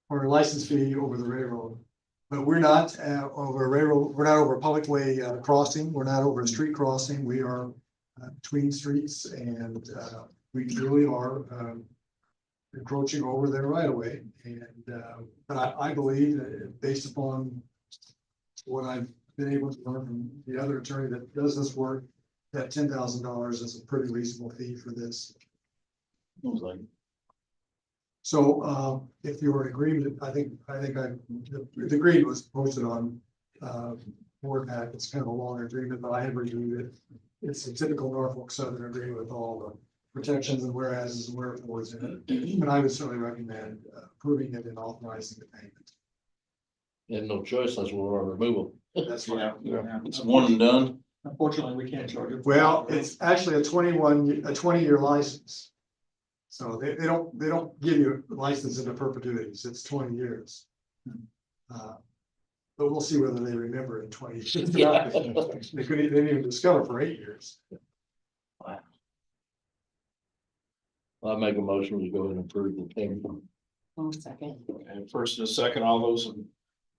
a license fee over the railroad. But we're not over a railroad. We're not over a public way crossing. We're not over a street crossing. We are between streets, and we really are encroaching over their right of way. And but I believe that based upon what I've been able to learn from the other attorney that does this work, that $10,000 is a pretty reasonable fee for this. So if you're in agreement, I think the agreement was posted on board pack. It's kind of a long agreement, but I have reviewed it. It's a typical Norfolk Southern agreement with all the protections and whereas and wherefores in it. And I would certainly recommend approving it and authorizing the payment. And no choice, that's what our removal. That's right. Yeah. It's one and done. Unfortunately, we can't charge it. Well, it's actually a 20-year license. So they don't give you a license into perpetuities. It's 20 years. But we'll see whether they remember in 20 years. Yeah. They didn't even discover for 8 years. I make a motion to go ahead and approve the payment. 1 second. And first and a second, all those in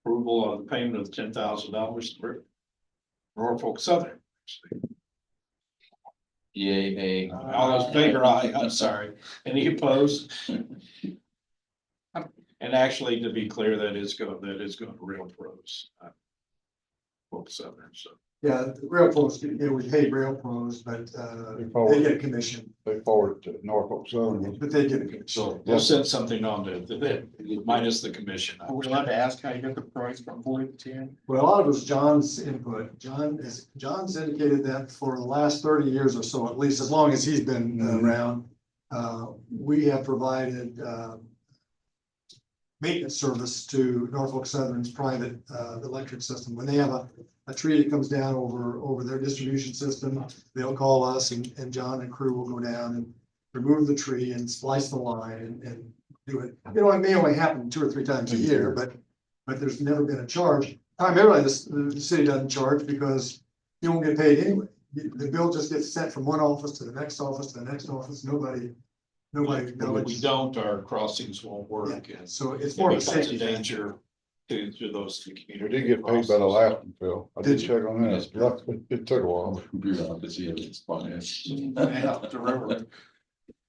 approval of the payment of $10,000 for Norfolk Southern. Yay. All those in favor, aye. I'm sorry. Any opposed? And actually, to be clear, that is going to Rail Pros. Norfolk Southern, so. Yeah, the Rail Pros, we pay Rail Pros, but they get a commission, They forward to Norfolk Southern. but they get a commission. So we'll send something on to that minus the commission. Are we allowed to ask how you got the price from 40 to 10? Well, a lot of it was John's input. John's indicated that for the last 30 years or so, at least as long as he's been around, we have provided maintenance service to Norfolk Southern's private electric system. When they have a tree that comes down over their distribution system, they'll call us, and John and crew will go down and remove the tree and splice the line and do it. You know, it may only happen 2 or 3 times a year, but there's never been a charge. Primarily, the city doesn't charge because you won't get paid anyway. The bill just gets sent from one office to the next office to the next office. Nobody. If we don't, our crossings won't work. And So it's more of a it becomes safety danger to those two We communities. did get paid by the last one, Phil. I did Did check on that. It took a while.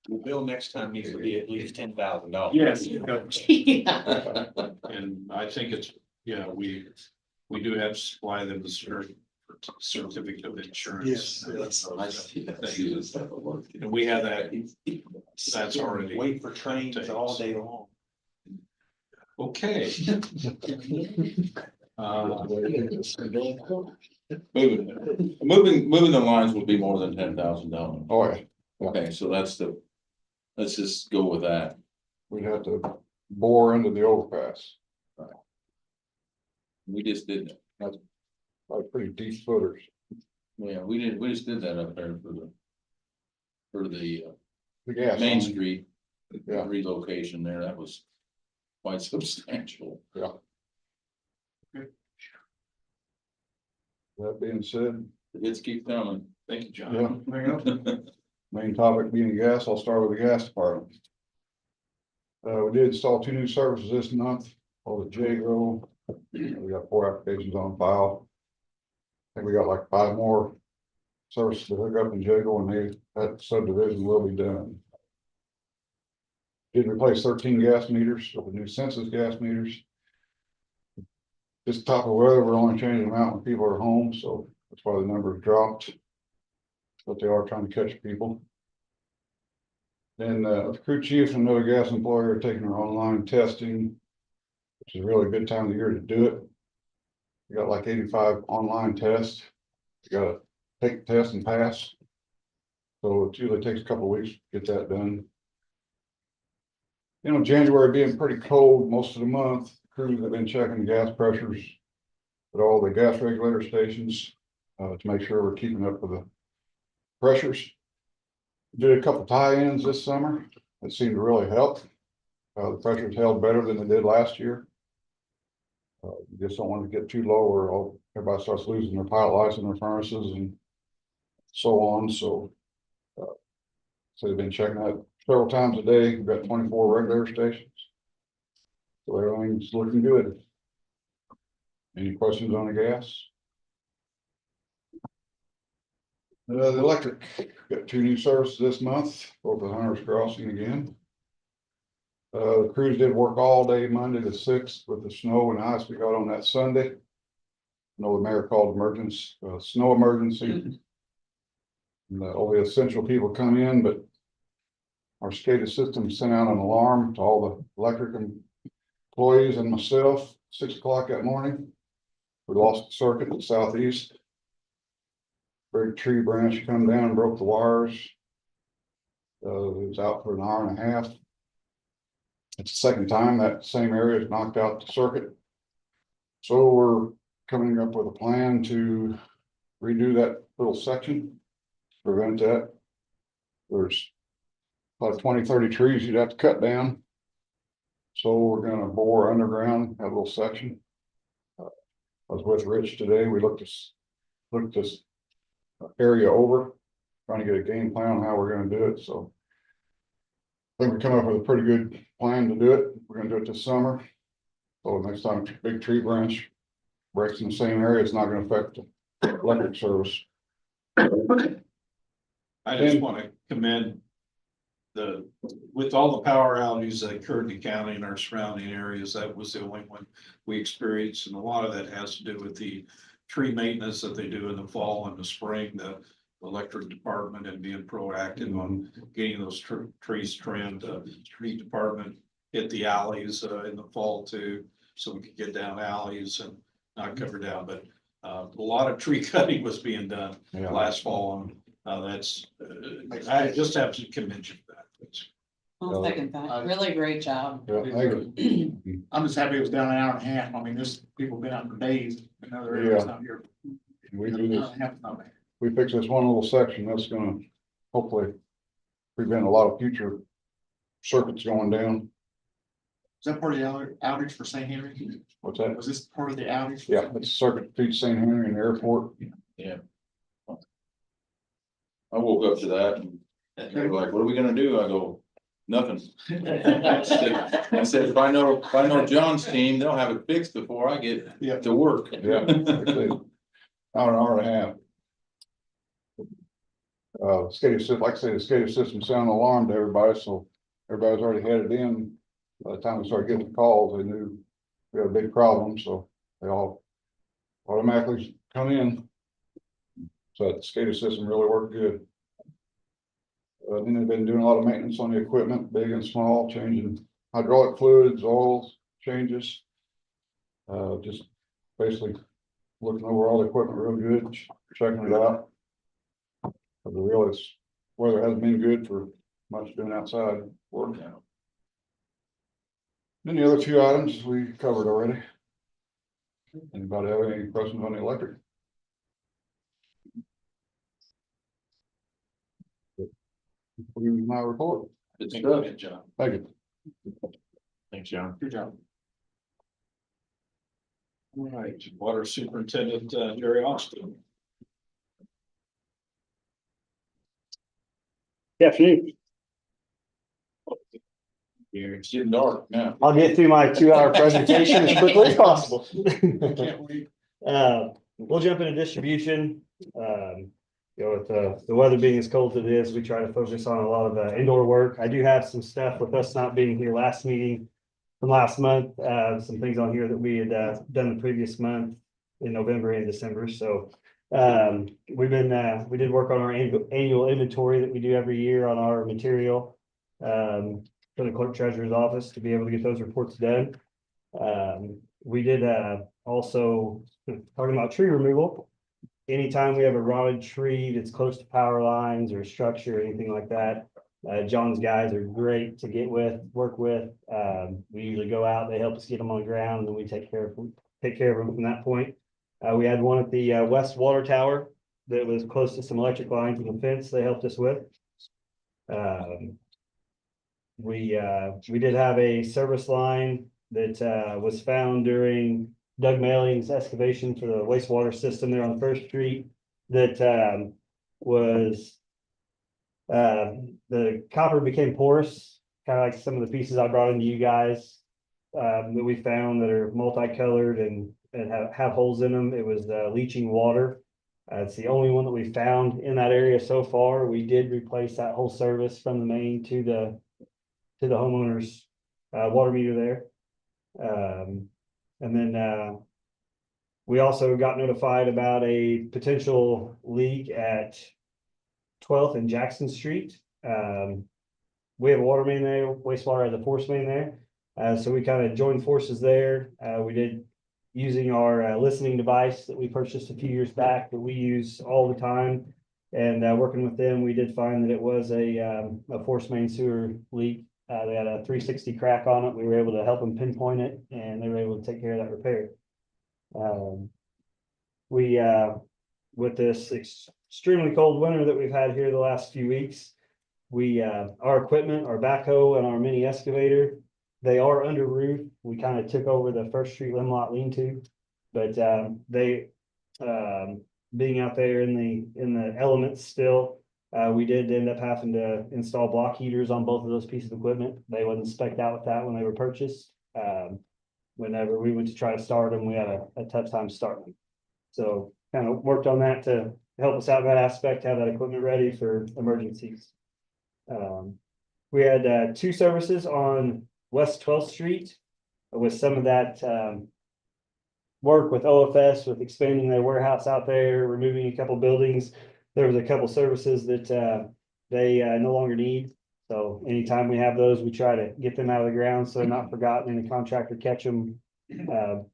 The bill next time needs to be at least $10,000. Yes. Yeah. And I think it's, we do have to supply them the certificate of insurance. Yes. And we have that, that's already. Wait for trains all day long. Okay. Moving the lines would be more than $10,000. Oh, yeah. Okay, so let's just go with that. We'd have to bore into the overpass. We just did that. like pretty deep footers. Yeah, we just did that up there for the The gas. Main line. Street. Yeah. Relocation there, that was quite substantial. Yeah. That being said, The hits keep coming. Thank you, John. yeah, There you go. main topic being gas, I'll start with the gas department. We did install 2 new services this month, called the Jago. We got 4 applications on file. I think we got like 5 more services to hook up in Jago, and that subdivision will be done. Did replace 13 gas meters with the new census gas meters. This type of weather, we're only changing them out when people are home, so that's why the number dropped. But they are trying to catch people. Then the crew chief and another gas employer are taking their online testing, which is a really good time of the year to do it. We got like 85 online tests. You gotta take the test and pass. So it usually takes a couple of weeks to get that done. You know, January being pretty cold most of the month, crews have been checking gas pressures at all the gas regulator stations to make sure we're keeping up with the pressures. Did a couple tie-ins this summer that seemed to really help. The pressures held better than they did last year. You just don't want to get too low or everybody starts losing their pilot lights and their furnaces and so on. So they've been checking that several times a day. We've got 24 regulator stations. So everything's looking good. Any questions on the gas? The electric, got 2 new services this month, both at Hunter's Crossing again. The crews did work all day Monday the 6th with the snow and ice we got on that Sunday. I know the mayor called snow emergency. And all the essential people come in, but our SCADA system sent out an alarm to all the electric employees and myself, 6 o'clock that morning. We lost the circuit in the southeast. Big tree branch come down and broke the wires. It was out for an hour and a half. It's the second time that same area has knocked out the circuit. So we're coming up with a plan to redo that little section, prevent that. There's about 20, 30 trees you'd have to cut down. So we're gonna bore underground that little section. I was with Rich today. We looked this area over, trying to get a game plan on how we're gonna do it, so. I think we come up with a pretty good plan to do it. We're gonna do it this summer. So next time a big tree branch breaks in the same area, it's not gonna affect the electric service. I just want to commend with all the power outages that occurred in the county and our surrounding areas, that was the only one we experienced. And a lot of that has to do with the tree maintenance that they do in the fall and the spring, the electric department and being proactive on getting those trees trimmed. Street department hit the alleys in the fall too, so we could get down alleys and not cover down, but a lot of tree cutting was being done last fall. And that's, I just have to commend you for that. I'll second that. Really great job. Yeah, thank you. I'm just happy it was down an hour and a half. I mean, there's people been out for days in other areas out here. We do An hour this, and a half is not bad. we fix this one little section, that's gonna hopefully prevent a lot of future circuits going down. Is that part of the outage for St. Henry? What's that? Was this part of the outage? Yeah, it's a circuit feed St. Henry and the airport. Yeah. I woke up to that and they were like, what are we gonna do? I go, nothing. I said, if I know John's team, they'll have it fixed before I get to work. Yeah. Hour and a half. SCADA system, like I say, the SCADA system sounded alarm to everybody, so everybody's already headed in. By the time we started getting the calls, they knew we had a big problem, so they all automatically come in. So the SCADA system really worked good. Then they've been doing a lot of maintenance on the equipment, big and small, changing hydraulic fluids, oil changes. Just basically looking over all the equipment real good, checking it out. But the real weather hasn't been good for much doing outside work now. Then the other 2 items we covered already. Anybody have any questions on the electric? Here's my report. Good stuff, John. Thank you. Thanks, John. Good job. All right, Water Superintendent Jerry Austin. Good afternoon. It's getting dark now. I'll get through my 2-hour presentation as quickly as possible. Can't wait. We'll jump into distribution. With the weather being as cold as it is, we try to focus on a lot of indoor work. I do have some stuff with us not being here last meeting from last month, some things on here that we had done the previous month in November and December. So we did work on our annual inventory that we do every year on our material for the clerk treasurer's office to be able to get those reports done. We did also talking about tree removal. Anytime we have a rotted tree that's close to power lines or structure or anything like that, John's guys are great to work with. We usually go out, they help us get them on the ground, and then we take care of them from that point. We had one at the west water tower that was close to some electric lines and the fence they helped us with. We did have a service line that was found during Doug Mailing's excavation for the wastewater system there on First Street that was the copper became porous, kind of like some of the pieces I brought into you guys that we found that are multicolored and have holes in them. It was leaching water. It's the only one that we found in that area so far. We did replace that whole service from the main to the homeowner's water meter there. And then we also got notified about a potential leak at 12th and Jackson Street. We have a water main there, wastewater has a force main there. So we kind of joined forces there. We did using our listening device that we purchased a few years back that we use all the time. And working with them, we did find that it was a force main sewer leak. They had a 360 crack on it. We were able to help them pinpoint it, and they were able to take care of that repair. With this extremely cold winter that we've had here the last few weeks, our equipment, our backhoe and our mini excavator, they are under roof. We kind of took over the First Street Limlot lean-to, but they being out there in the elements still. We did end up having to install block heaters on both of those pieces of equipment. They wasn't spec'd out with that when they were purchased. Whenever we went to try to start them, we had a tough time starting them. So kind of worked on that to help us out in that aspect, have that equipment ready for emergencies. We had 2 services on West 12th Street with some of that work with OFS, with expanding their warehouse out there, removing a couple buildings. There was a couple services that they no longer need. So anytime we have those, we try to get them out of the ground so they're not forgotten and the contractor catch them down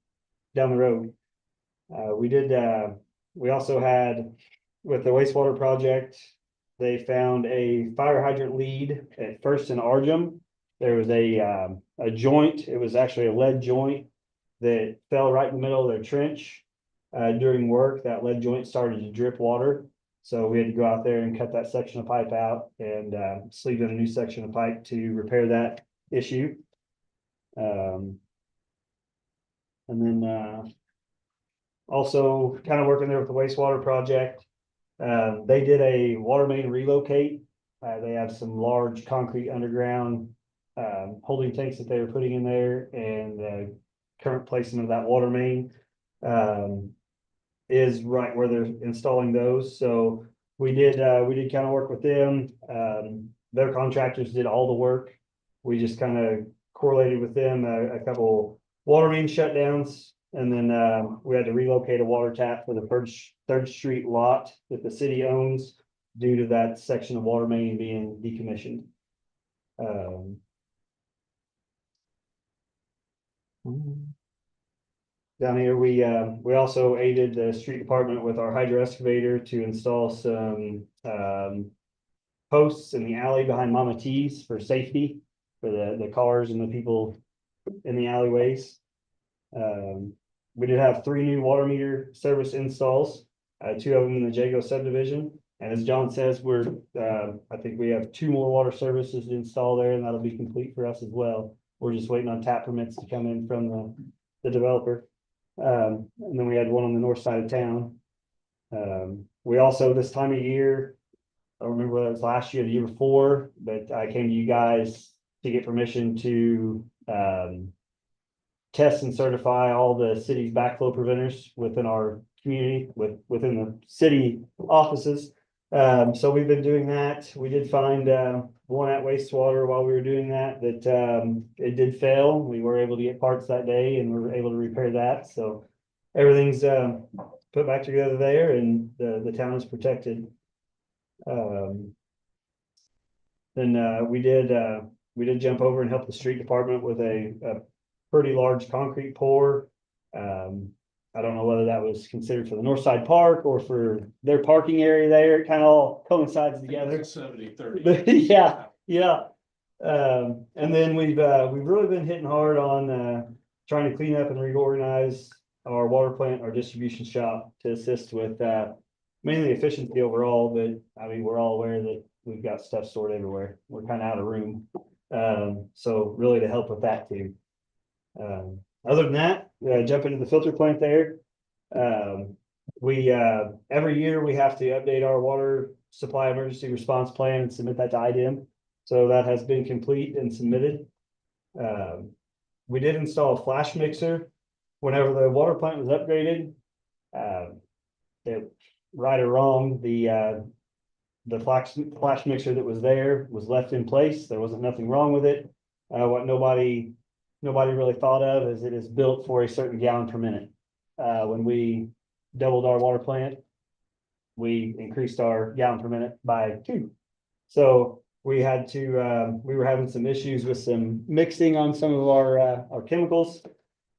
the road. We also had with the wastewater project, they found a fire hydrant lead at First and Argem. There was a joint. It was actually a lead joint that fell right in the middle of their trench. During work, that lead joint started to drip water. So we had to go out there and cut that section of pipe out and sleeve in a new section of pipe to repair that issue. And then also kind of working there with the wastewater project. They did a water main relocate. They have some large concrete underground holding tanks that they were putting in there, and the current placement of that water main is right where they're installing those. So we did kind of work with them. Their contractors did all the work. We just kind of correlated with them a couple water main shutdowns, and then we had to relocate a water tap for the Third Street lot that the city owns due to that section of water main being decommissioned. Down here, we also aided the street department with our hydro excavator to install some posts in the alley behind Mama T's for safety for the cars and the people in the alleyways. we did have 3 new water meter service installs, 2 of them in the Jago subdivision. And as John says, I think we have 2 more water services to install there, and that'll be complete for us as well. We're just waiting on tap permits to come in from the developer. And then we had one on the north side of town. We also, this time of year, I don't remember whether it was last year or the year before, but I came to you guys to get permission to test and certify all the city's backflow preventers within our community, within the city offices. So we've been doing that. We did find one at wastewater while we were doing that, it did fail. We were able to get parts that day and we were able to repair that. So everything's put back together there, and the town is protected. Then we did jump over and help the street department with a pretty large concrete pour. I don't know whether that was considered for the North Side Park or for their parking area there. It kind of all coincides together. 70-30. Yeah. And then we've really been hitting hard on trying to clean up and reorganize our water plant, our distribution shop, to assist with mainly efficiency overall, but I mean, we're all aware that we've got stuff stored everywhere. We're kind of out of room. So really to help with that too. Other than that, jump into the filter plant there. We every year we have to update our water supply emergency response plan and submit that to IDEM. So that has been complete and submitted. We did install a flash mixer whenever the water plant was upgraded. Right or wrong, the flash mixer that was there was left in place. There wasn't nothing wrong with it. What nobody really thought of is it is built for a certain gallon per minute. When we doubled our water plant, we increased our gallon per minute by 2. So we had to, we were having some issues with some mixing on some of our chemicals.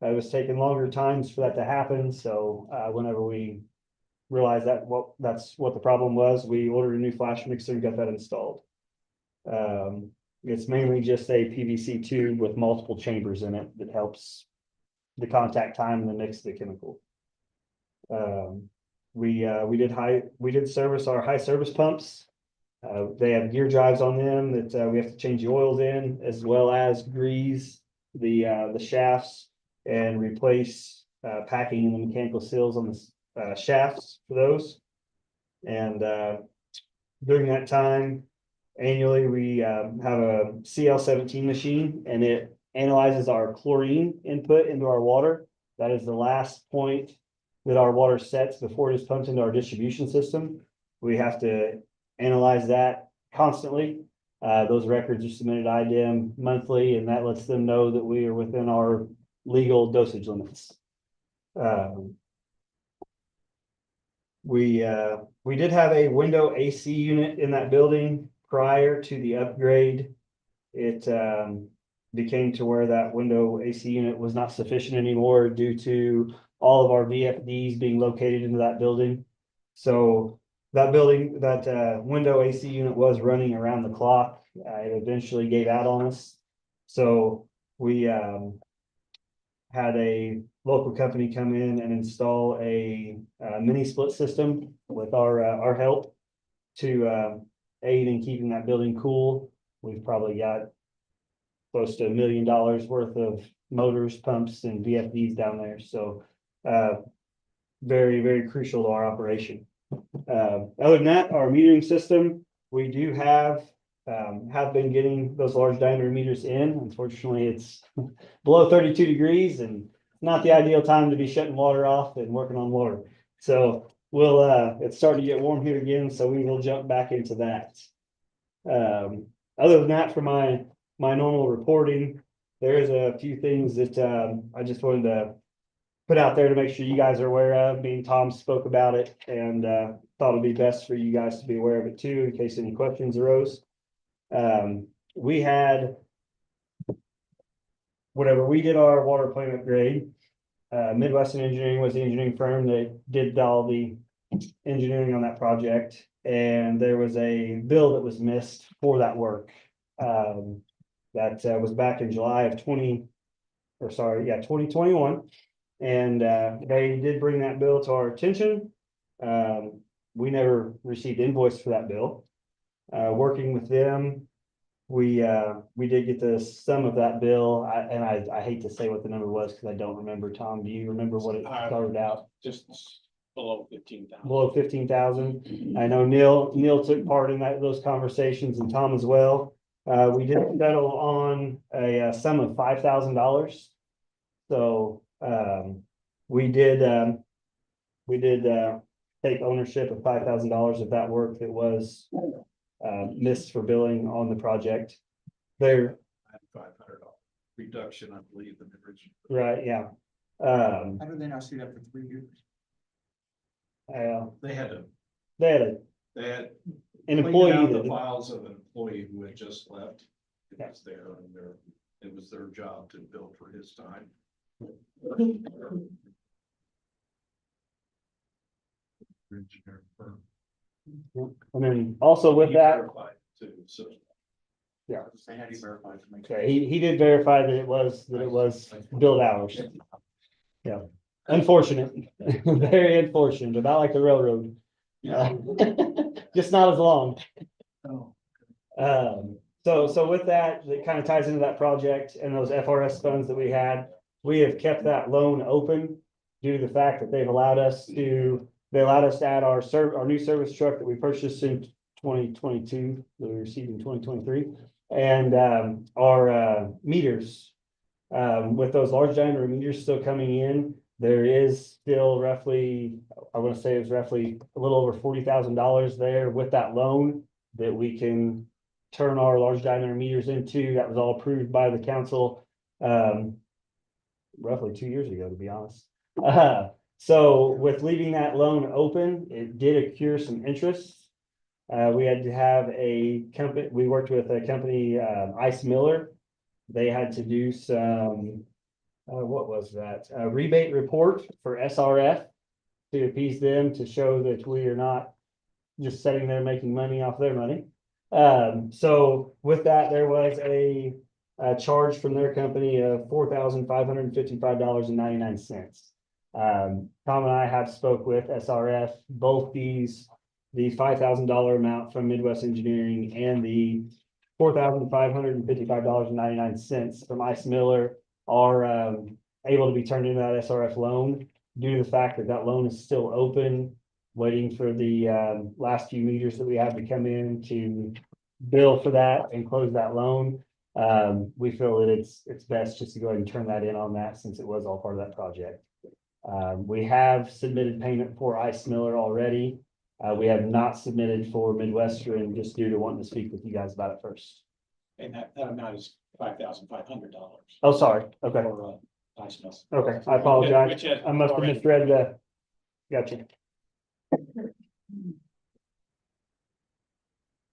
It was taking longer times for that to happen. So whenever we realized that's what the problem was, we ordered a new flash mixer and got that installed. It's mainly just a PVC tube with multiple chambers in it that helps the contact time and the mix of the chemical. We did service our high service pumps. They have gear drives on them that we have to change the oils in, as well as grease the shafts and replace packing and the mechanical seals on the shafts for those. And during that time, annually, we have a CL17 machine, and it analyzes our chlorine input into our water. That is the last point that our water sets before it is pumped into our distribution system. We have to analyze that constantly. Those records are submitted to IDEM monthly, and that lets them know that we are within our legal dosage limits. We did have a window AC unit in that building prior to the upgrade. It became to where that window AC unit was not sufficient anymore due to all of our VFDs being located into that building. So that window AC unit was running around the clock. It eventually gave out on us. So we had a local company come in and install a mini split system with our help to aid in keeping that building cool. We've probably got close to $1 million worth of motors, pumps, and VFDs down there. So very, very crucial to our operation. Other than that, our metering system, we do have been getting those large diameter meters in. Unfortunately, it's below 32 degrees and not the ideal time to be shutting water off and working on water. So it's starting to get warm here again, so we will jump back into that. Other than that, for my normal reporting, there's a few things that I just wanted to put out there to make sure you guys are aware of. Me and Tom spoke about it, and thought it'd be best for you guys to be aware of it too, in case any questions arose. We had, whenever we did our water plant upgrade, Midwestern Engineering was the engineering firm that did all the engineering on that project, and there was a bill that was missed for that work. That was back in July of 2021. And they did bring that bill to our attention. We never received invoice for that bill. Working with them, we did get the sum of that bill. I hate to say what the number was because I don't remember. Tom, do you remember what it started out? Just below 15,000. Below 15,000. I know Neil took part in those conversations and Tom as well. We did settle on a sum of $5,000. So, we did take ownership of $5,000 of that work that was, missed for billing on the project. There, $500 reduction, I believe, in the original. right, yeah. How do they not see that for 3 years? They had to, They had an cleaned employee out the that, files of an employee who had just left. It was there and it was their job to bill for his time. Engineering firm. and then also with He that, verified too, so. yeah. They had to verify to make. Okay, he did verify that it was billed hours. Yeah, unfortunate, very unfortunate, about like the railroad. Just not as long. So with that, it kind of ties into that project and those FRS funds that we had. We have kept that loan open due to the fact that they allowed us to add our new service truck that we purchased in 2022, that we received in 2023. And our meters, with those large diameter meters still coming in, there is still roughly, I want to say it's roughly a little over $40,000 there with that loan that we can turn our large diameter meters into. That was all approved by the council roughly 2 years ago, to be honest. So with leaving that loan open, it did accrue some interest. We had to have a company, we worked with a company, Ice Miller. They had to do some, what was that? A rebate report for SRF to appease them, to show that we are not just sitting there making money off their money. So with that, there was a charge from their company of $4,555.99. Tom and I have spoke with SRF, both the $5,000 amount from Midwest Engineering and the $4,555.99 from Ice Miller are able to be turned into that SRF loan due to the fact that that loan is still open, waiting for the last few meters that we have to come in to bill for that and close that loan. We feel that it's best just to go ahead and turn that in on that, since it was all part of that project. We have submitted payment for Ice Miller already. We have not submitted for Midwestern, just due to wanting to speak with you guys about it first. And that amount is $5,500. Oh, sorry. Okay. For, Ice Mills. Okay, I apologize. Which has I must have already- misread the. Gotcha.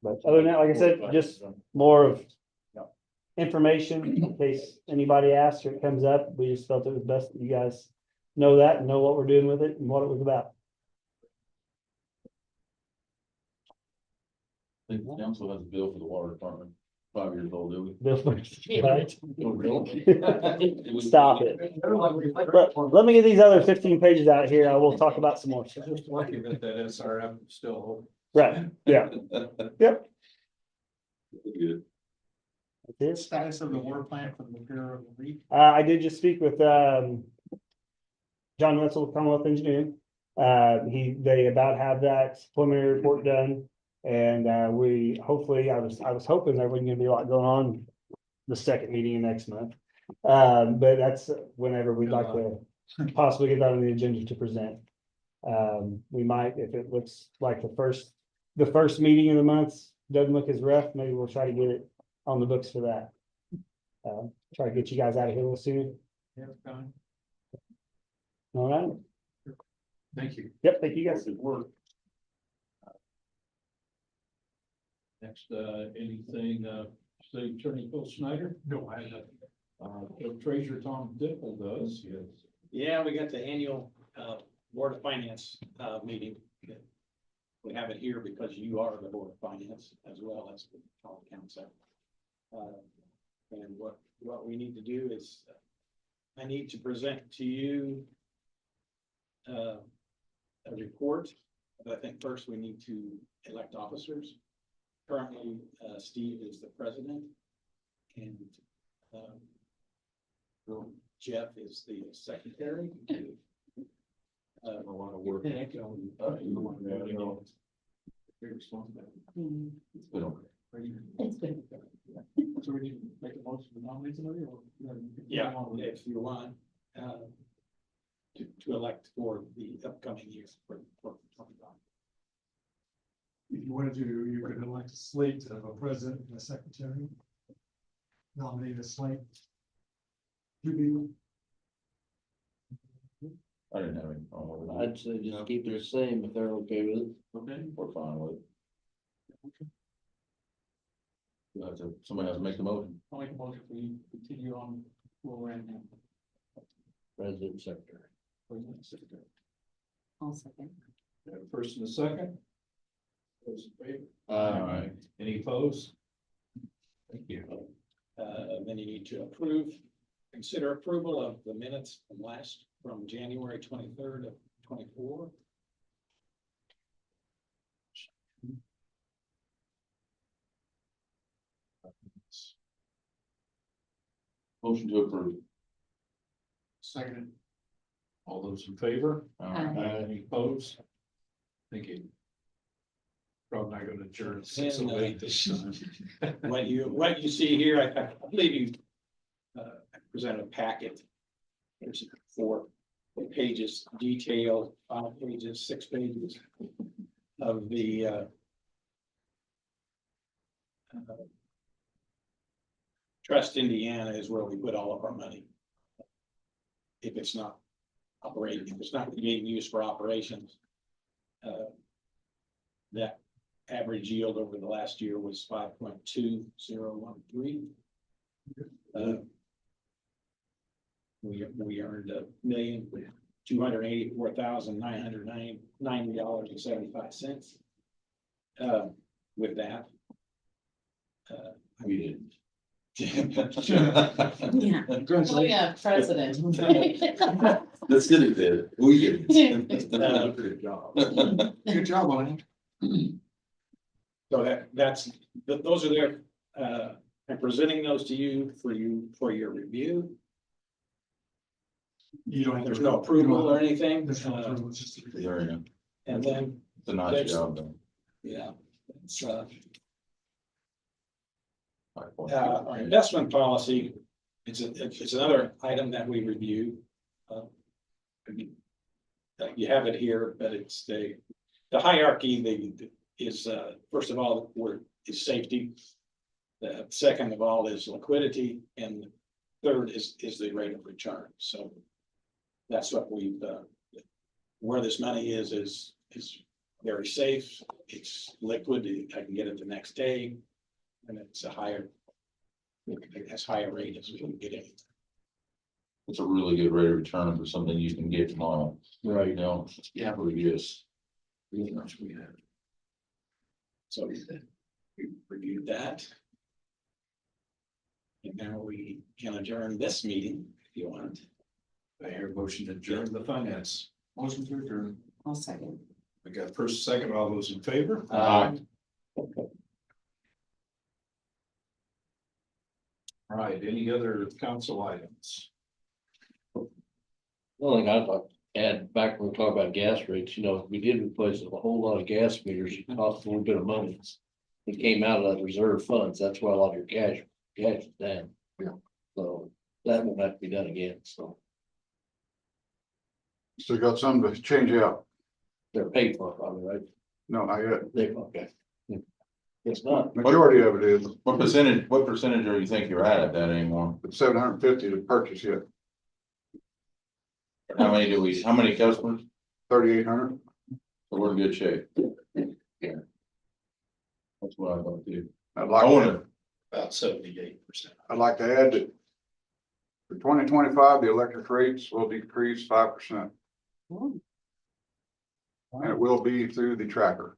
But other than that, like I said, just more of information in case anybody asks or it comes up. We just felt it was best that you guys know that and know what we're doing with it and what it was about. The council has a bill for the water department, 5 years old, do we? Bill first, right? Oh, really? Stop it. Let me get these other 15 pages out here. I will talk about some more. Just lucky that SRF is still. Right, yeah. Yep. Good. That's it. Status of the water plant for the repair of the leak. I did just speak with John Wetzel, Commonwealth Engineering. They about have that preliminary report done. And we hopefully, I was hoping there wasn't gonna be a lot going on the second meeting next month. But that's whenever we'd like to possibly get that on the agenda to present. We might, if it looks like the first meeting of the month doesn't look as rough, maybe we'll try to get it on the books for that. Try to get you guys out of here a little sooner. Yeah, fine. All right. Thank you. Yep, thank you guys. Good work. Next, anything, City Attorney Phil Snyder? No, I have. Treasurer Tom Dipple does, yes. Yeah, we got the annual Board of Finance meeting. We have it here because you are the Board of Finance as well as the council. And what we need to do is I need to present to you a report, but I think first we need to elect officers. Currently, Steve is the president, and Jeff is the secretary. A lot of work. Hmm, We don't- It's good. So we need to make a motion to nominate somebody or? Yeah, if you want, to elect for the upcoming year for 2025. If you wanted to, you could elect a slate of a president and a secretary. Nominate a slate. Two people. I didn't have any problem with it. I'd say just keep it the same if they're okay with it. Okay, we're fine with it. Somebody has to make the motion. I'll make a motion for you to continue on where we're at now. President and secretary. President, secretary. I'll second. Got a first and a second? Those in favor? Uh, Any opposed? Thank you. Then you need to consider approval of the minutes from January 23rd of 24. Motion to approve. Second. All those in favor? Any opposed? Thank you. Probably not gonna adjourn at 6:08 this time. What you see here, I believe you presented a packet. There's 4 pages detailed, 5 pages, 6 pages of the Trust Indiana is where we put all of our money. If it's not being used for operations. That average yield over the last year was 5.2013. We earned $1,284,990.75. With that. We didn't. Yeah. Oh, yeah, president. The city did, we didn't. Good job. Good job on it. So those are there, I'm presenting those to you for your review. You don't. There's no approval or anything. There's no approval, it's just. There you go. And then, It's a nice job done. yeah, it's, our investment policy, it's another item that we review. You have it here, but it's the hierarchy, is first of all, is safety. The second of all is liquidity, and third is the rate of return. So that's what we've, where this money is very safe. It's liquid. I can get it the next day, and it's higher rate as we can get it. It's a really good rate of return for something you can get tomorrow. Right. Now, yeah, really is. So we reviewed that. And now we can adjourn this meeting if you want. I hear a motion to adjourn the finance. Motion to adjourn. I'll second. We got first, second, all those in favor? Aye. All right, any other council items? One thing I'd like to add back when we talk about gas rates, we did replace a whole lot of gas meters. It cost a little bit of money. It came out of that reserve funds. That's why a lot of your cash is down. Yeah. So that won't have to be done again. So Still got some to change out. they're paid for, probably, right? No, not yet. Okay. It's not. Majority of it is, What percentage do you think you're at that anymore? it's 750 to purchase yet, How many customers? 3,800. So we're in good shape. Yeah. That's what I thought too. I'd I like, wanna, About 78%. I'd like to add that for 2025, the electric rates will decrease 5%. And it will be through the tracker.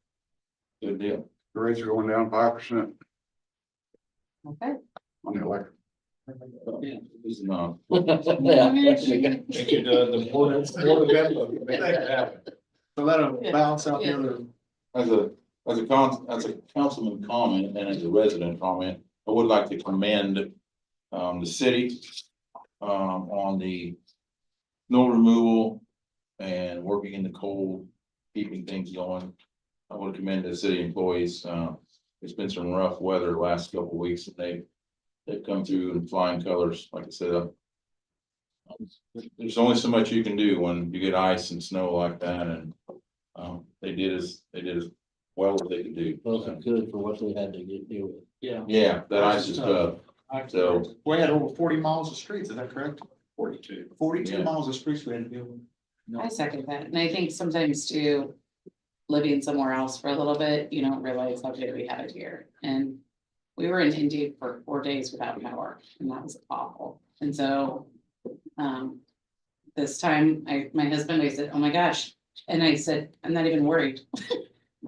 good deal. The rates are going down 5% Okay. on the electric. It's not. Thank you, the board of make that happen. So let them Yeah. balance out the other. As a councilman comment and as a resident comment, I would like to commend the city on the snow removal and working in the cold, keeping things going. I want to commend the city employees. It's been some rough weather the last couple of weeks and they've come through in flying colors, like I said. There's only so much you can do when you get ice and snow like that, and they did as well as they could do. Wasn't good for what they had to get deal with. Yeah. Yeah, that ice is tough. So, We had over 40 miles of streets, is that correct? 42. 42 Yeah. miles of streets we had to deal with. I second that, and I think sometimes too, living somewhere else for a little bit, you don't realize how good we have it here, and. We were in India for 4 days without power, and that was awful, and so. This time, my husband, I said, oh my gosh, and I said, I'm not even worried.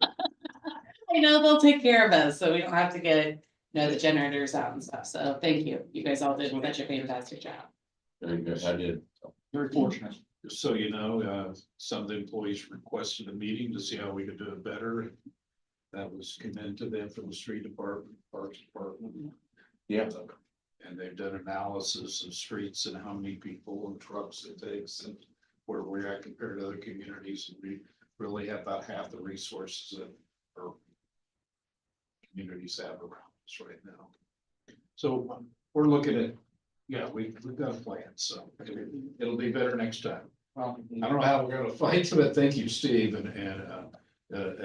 I know they'll take care of us, so we don't have to get, the generators out and stuff, so thank you, you guys all did such a fantastic job. very good, I did. Very fortunate. Just so you know, some of the employees requested a meeting to see how we could do it better. And that was commended to them from the street department, parks department. Yeah. And they've done analysis of streets and how many people and trucks it takes and where we're at compared to other communities. And we really have about half the resources that our communities have around us right now. So we're looking at, we've got a plan, so it'll be better next time. Well, I don't know how we're gonna fight, but thank you, Steve, and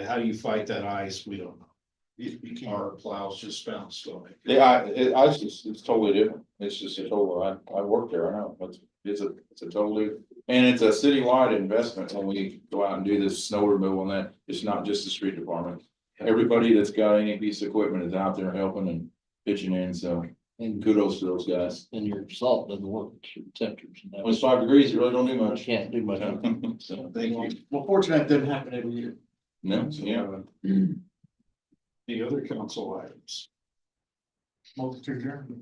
how you fight that ice, we don't know. Our plows just bounced on it. Yeah, it's totally different. It's just a total, I worked there, I know, it's a totally, and it's a citywide investment when we go out and do this snow removal and that, it's not just the street department. Everybody that's got any piece of equipment is out there helping and pitching in, so And kudos to those guys. and your salt doesn't work, it's your temperatures. and that. When it's 5 degrees, it really don't do You much. can't do much. So, Thank you. well, fortunate it doesn't happen every year. no, yeah. The other council items. Multitude journey.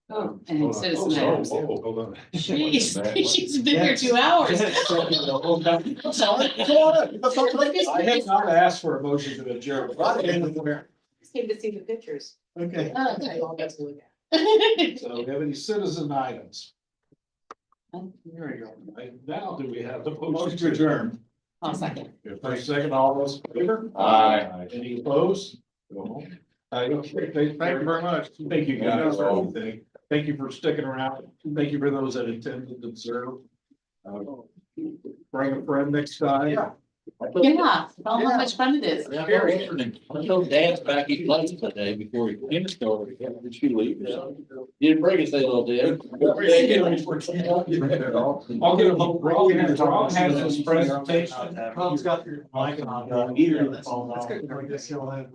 Oh, and citizen sorry. items. Hold on. Jeez, she's been here 2 hours. I have not asked for a motion to adjourn. Just came to see the pictures. Okay. Oh, okay, I'll get to look at. So we have any citizen items? There you go. Right now, do we have the Motion motion to adjourn. I'll second. First, second, all those in favor? Aye. Any opposed? No. Okay, thank you very much. Thank you guys for everything. Thank you for sticking around. Thank you for those that attended, observe. Bring a friend next time. Yeah, tell them how much fun it is. I told Dad's back, he played today before he finished over. Did she leave? You didn't bring us that little Dad. I'll get a, Rob has his presentation. Tom's got your mic on. Either of them.